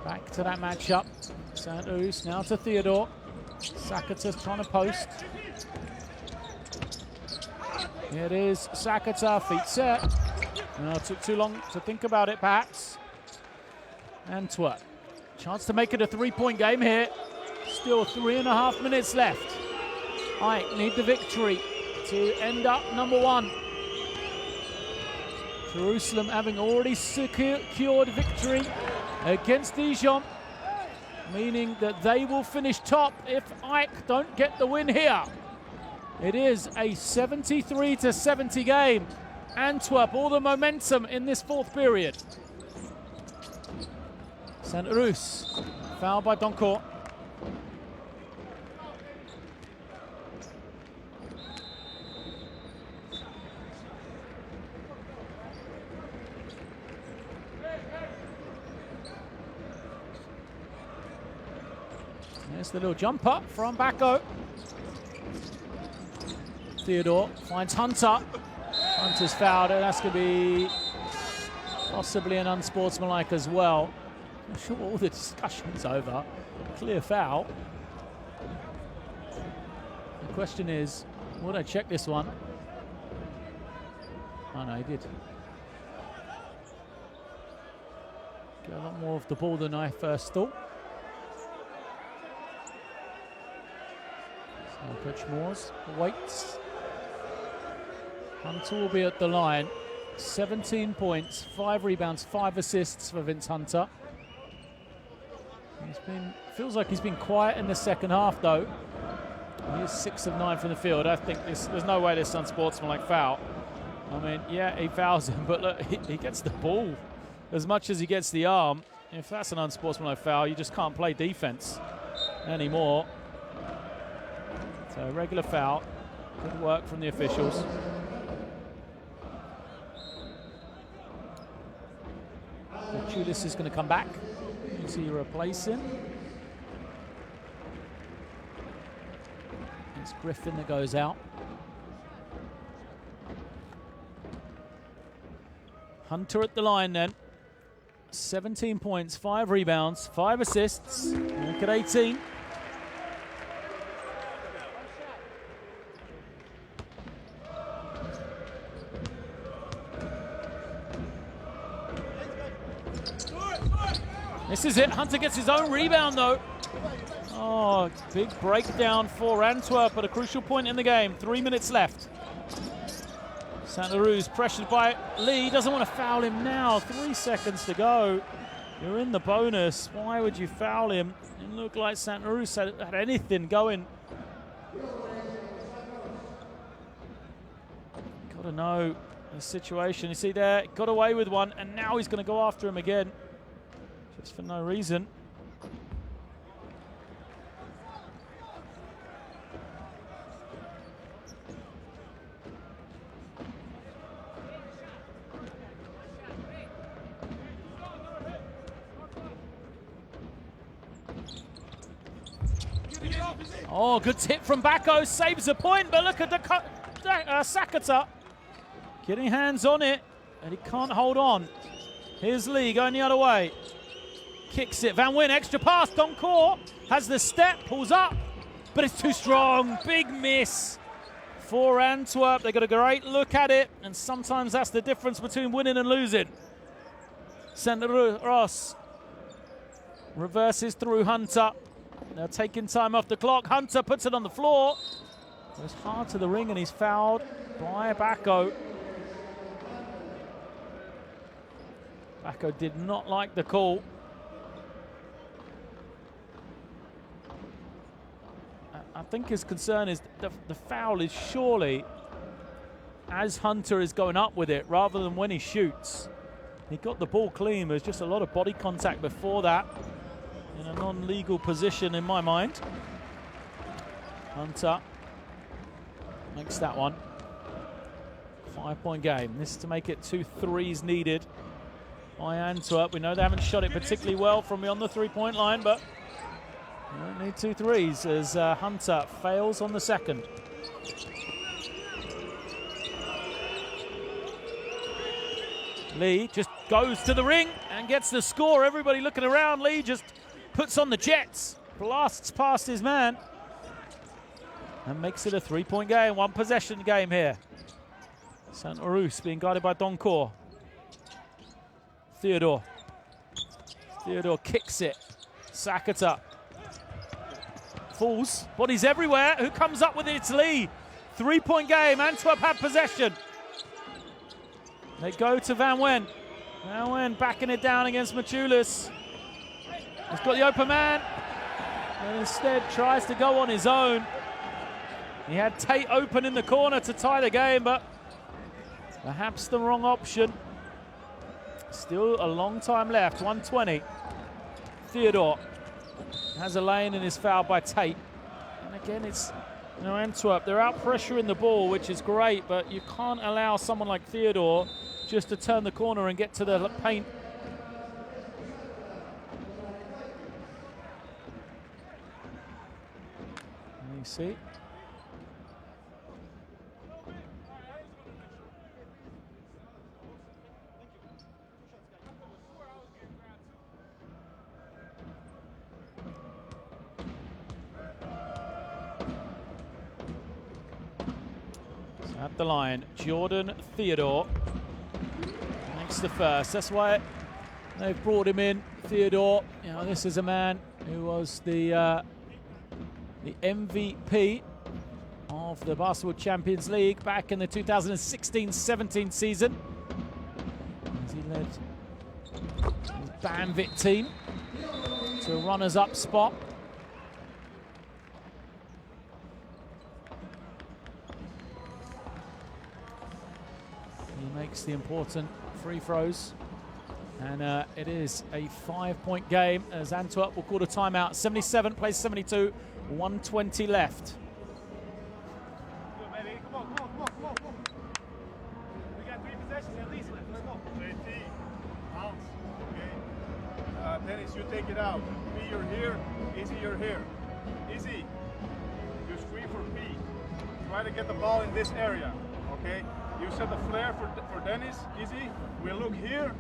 Back to that matchup. Saint-Rous now to Theodore. Sakata's trying to post. Here it is, Sakata, feet set. No, it took too long to think about it, perhaps. Antwerp, chance to make it a 3-point game here. Still 3.5 minutes left. AEK need the victory to end up number 1. Jerusalem having already secured victory against Dijon, meaning that they will finish top if AEK don't get the win here. It is a 73-70 game. Antwerp, all the momentum in this 4th period. Saint-Rus, foul by Doncourt. There's the little jump up from Bacco. Theodore finds Hunter. Hunter's fouled, and that's going to be possibly an unsportsmanlike as well. I'm sure all the discussion's over. Clear foul. The question is, would I check this one? Oh no, he did. Get a lot more of the ball than I first thought. So Coach Moores waits. Hunter will be at the line. 17 points, 5 rebounds, 5 assists for Vince Hunter. Feels like he's been quiet in the second half though. He is 6 of 9 from the field. I think there's no way this is unsportsmanlike foul. I mean, yeah, he fouls him, but look, he gets the ball as much as he gets the arm. If that's an unsportsmanlike foul, you just can't play defense anymore. So regular foul. Good work from the officials. Judas is going to come back. You see you replace him. It's Griffin that goes out. Hunter at the line then. 17 points, 5 rebounds, 5 assists. Look at 18. This is it. Hunter gets his own rebound though. Oh, big breakdown for Antwerp at a crucial point in the game. 3 minutes left. Saint-Rus pressured by Lee. Doesn't want to foul him now. 3 seconds to go. You're in the bonus. Why would you foul him? It looked like Saint-Rus had anything going. Got to know the situation. You see there, got away with one, and now he's going to go after him again. Just for no reason. Oh, good tip from Bacco, saves the point, but look at the Sakata getting hands on it, and he can't hold on. Here's Lee going the other way. Kicks it, Van Wyn, extra pass, Doncourt has the step, pulls up, but it's too strong. Big miss for Antwerp. They got a great look at it, and sometimes that's the difference between winning and losing. Saint-Rus reverses through Hunter. They're taking time off the clock. Hunter puts it on the floor. Goes hard to the ring, and he's fouled by Bacco. Bacco did not like the call. I think his concern is the foul is surely as Hunter is going up with it rather than when he shoots. He got the ball clean. There's just a lot of body contact before that in a non-legal position in my mind. Hunter makes that one. 5-point game. This is to make it 2 threes needed by Antwerp. We know they haven't shot it particularly well from beyond the 3-point line, but they don't need 2 threes as Hunter fails on the second. Lee just goes to the ring and gets the score. Everybody looking around. Lee just puts on the jets, blasts past his man, and makes it a 3-point game. 1 possession game here. Saint-Orus being guarded by Doncourt. Theodore. Theodore kicks it. Sakata. Falls. Bodies everywhere. Who comes up with its lead? 3-point game. Antwerp have possession. They go to Van Wen. Van Wen backing it down against Machulis. He's got the open man. And instead tries to go on his own. He had Tate open in the corner to tie the game, but perhaps the wrong option. Still a long time left, 1:20. Theodore has a lane and is fouled by Tate. And again, it's Antwerp. They're out pressuring the ball, which is great, but you can't allow someone like Theodore just to turn the corner and get to the paint. And you see. At the line, Jordan Theodore makes the first. That's why they've brought him in. Theodore, you know, this is a man who was the MVP of the Basketball Champions League back in the 2016-17 season, as he led his Banvit team to a runners-up spot. He makes the important free throws, and it is a 5-point game as Antwerp will call a timeout. 77 plays 72, 1:20 left. Come on. We got 3 possessions at least left. Let's go. JT, bounce. Okay. Dennis, you take it out. P, you're here. Izzy, you're here. Izzy, you screen for P. Try to get the ball in this area. Okay. You set the flare for Dennis, Izzy. We look here.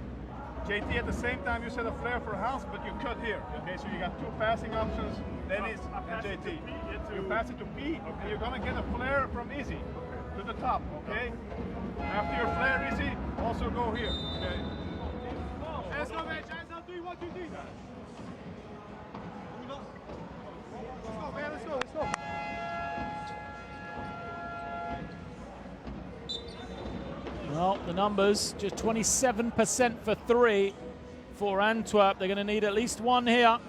JT at the same time you set a flare for Hans, but you cut here. Okay, so you got 2 passing options, Dennis and JT. You pass it to P, and you're gonna get a flare from Izzy to the top, okay? After your flare, Izzy, also go here, okay? Let's go, man. Hands up, 3, 1, 2, 3. Let's go, man. Let's go. Well, the numbers, just 27% for 3 for Antwerp. They're going to need at least 1 here.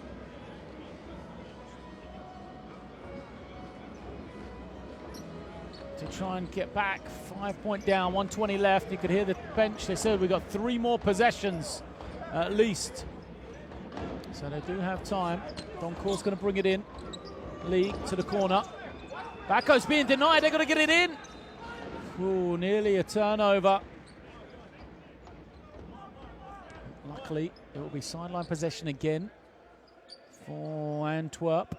To try and get back. 5-point down, 1:20 left. You could hear the bench. They said we've got 3 more possessions at least. So they do have time. Doncourt's going to bring it in. Lee to the corner. Bako's being denied. They're going to get it in. Ooh, nearly a turnover. Luckily, it will be sideline possession again for Antwerp.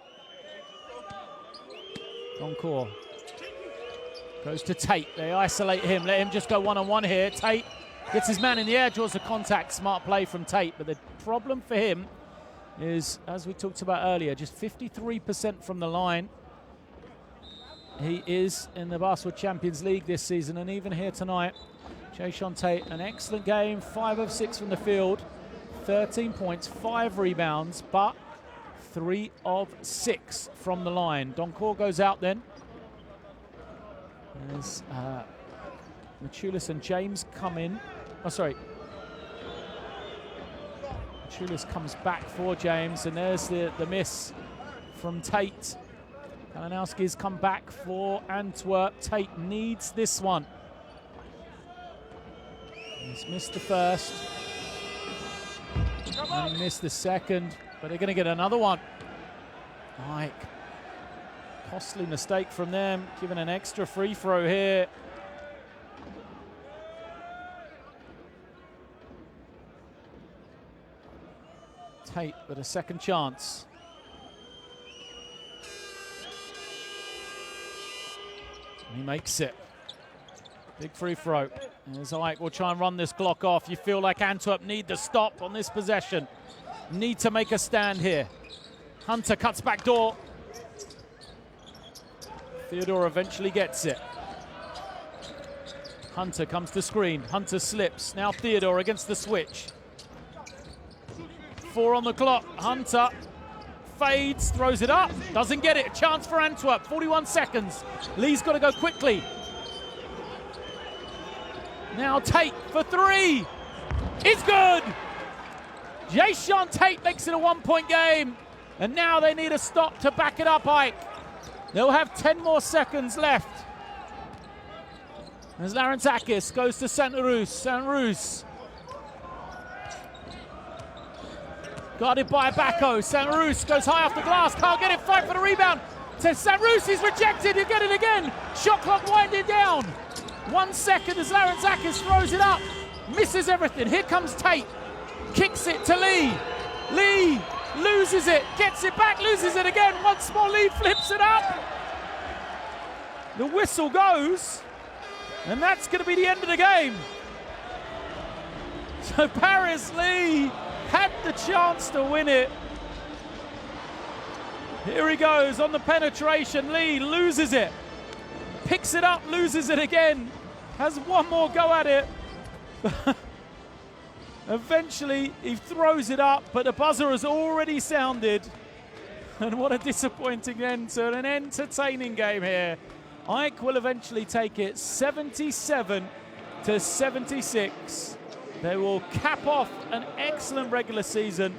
Doncourt goes to Tate. They isolate him. Let him just go one-on-one here. Tate gets his man in the air, draws the contact. Smart play from Tate. But the problem for him is, as we talked about earlier, just 53% from the line. He is in the Basketball Champions League this season, and even here tonight, Jason Tate, an excellent game, 5 of 6 from the field, 13 points, 5 rebounds, but 3 of 6 from the line. Doncourt goes out then. As Machulis and James come in. Oh, sorry. Machulis comes back for James, and there's the miss from Tate. Kalinowski's come back for Antwerp. Tate needs this one. He's missed the first. And he missed the second, but they're going to get another one. Mike. Costly mistake from them, giving an extra free throw here. Tate with a second chance. He makes it. Big free throw. As Ike will try and run this clock off. You feel like Antwerp need the stop on this possession. Need to make a stand here. Hunter cuts back door. Theodore eventually gets it. Hunter comes to screen. Hunter slips. Now Theodore against the switch. 4 on the clock. Hunter fades, throws it up. Doesn't get it. A chance for Antwerp. 41 seconds. Lee's got to go quickly. Now Tate for 3. It's good. Jason Tate makes it a 1-point game. And now they need a stop to back it up, Ike. They'll have 10 more seconds left. As Larentzakis goes to Santarus. Santarus. Guarded by Bacco. Santarus goes high off the glass. Can't get it. Fight for the rebound. Santarus is rejected. He'll get it again. Shot clock winding down. 1 second as Larentzakis throws it up. Misses everything. Here comes Tate. Kicks it to Lee. Lee loses it. Gets it back. Loses it again. Once more Lee flips it up. The whistle goes. And that's going to be the end of the game. So Paris Lee had the chance to win it. Here he goes on the penetration. Lee loses it. Picks it up, loses it again. Has one more go at it. Eventually, he throws it up, but the buzzer has already sounded. And what a disappointing end to an entertaining game here. Ike will eventually take it 77-76. They will cap off an excellent regular season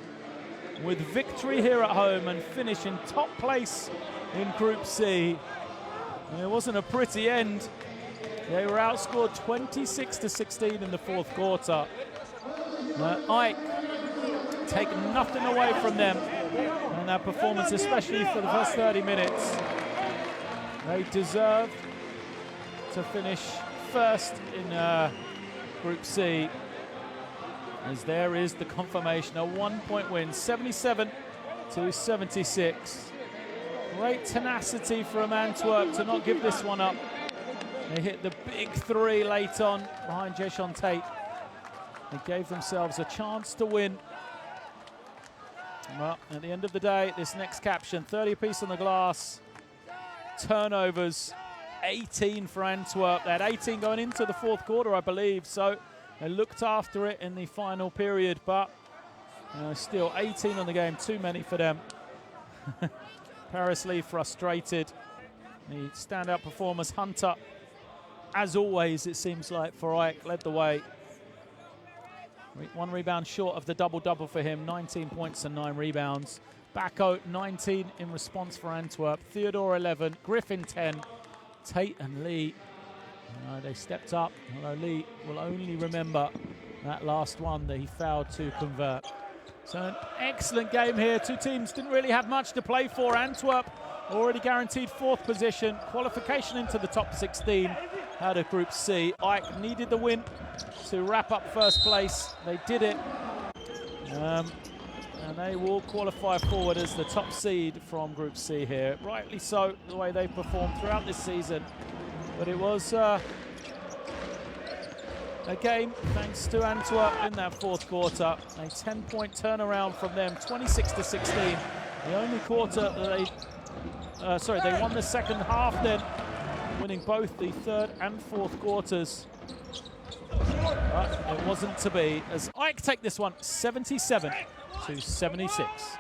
with victory here at home and finish in top place in Group C. And it wasn't a pretty end. They were outscored 26-16 in the fourth quarter. Ike take nothing away from them and their performance, especially for the first 30 minutes. They deserve to finish first in Group C, as there is the confirmation, a 1-point win, 77-76. Great tenacity from Antwerp to not give this one up. They hit the big 3 late on behind Jason Tate. They gave themselves a chance to win. Well, at the end of the day, this next caption, 30 apiece on the glass. Turnovers, 18 for Antwerp. They had 18 going into the fourth quarter, I believe, so they looked after it in the final period, but still 18 on the game, too many for them. Paris Lee frustrated. The standout performers, Hunter, as always, it seems like, for Ike, led the way. 1 rebound short of the double-double for him, 19 points and 9 rebounds. Bacco, 19 in response for Antwerp. Theodore, 11. Griffin, 10. Tate and Lee, they stepped up, although Lee will only remember that last one that he failed to convert. So an excellent game here. Two teams didn't really have much to play for. Antwerp already guaranteed 4th position, qualification into the top 16 out of Group C. Ike needed the win to wrap up first place. They did it. And they will qualify forward as the top seed from Group C here. Rightly so, the way they performed throughout this season. But it was a game, thanks to Antwerp in that fourth quarter. A 10-point turnaround from them, 26-16. The only quarter that they won the second half then, winning both the third and fourth quarters. But it wasn't to be, as Ike take this one 77-76.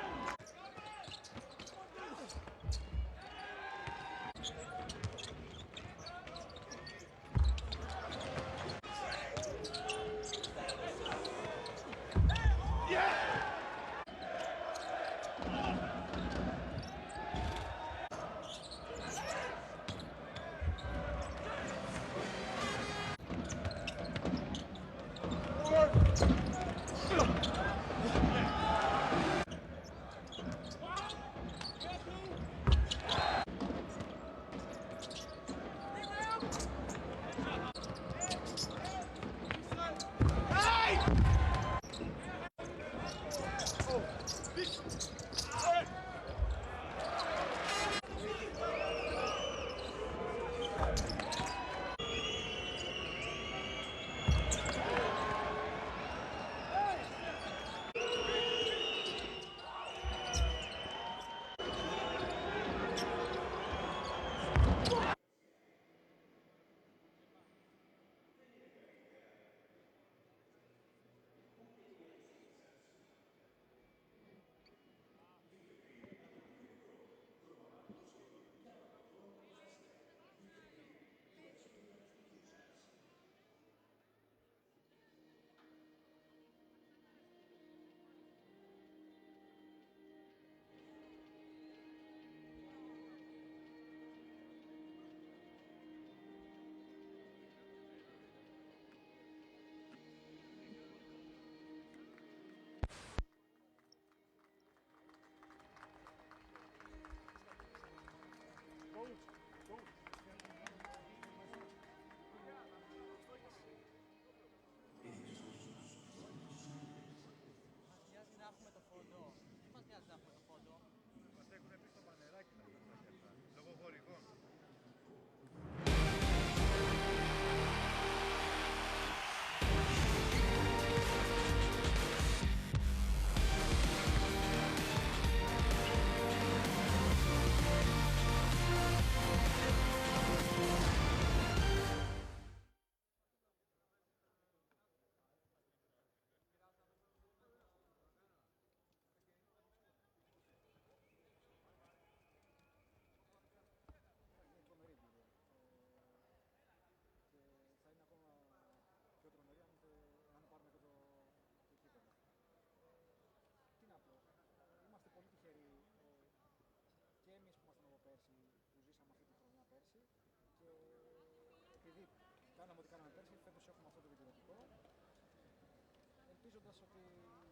πέρσι και επειδή κάναμε ό,τι κάναμε πέρσι, φέτος έχουμε αυτό το δικαιωτικό. Ελπίζοντας ότι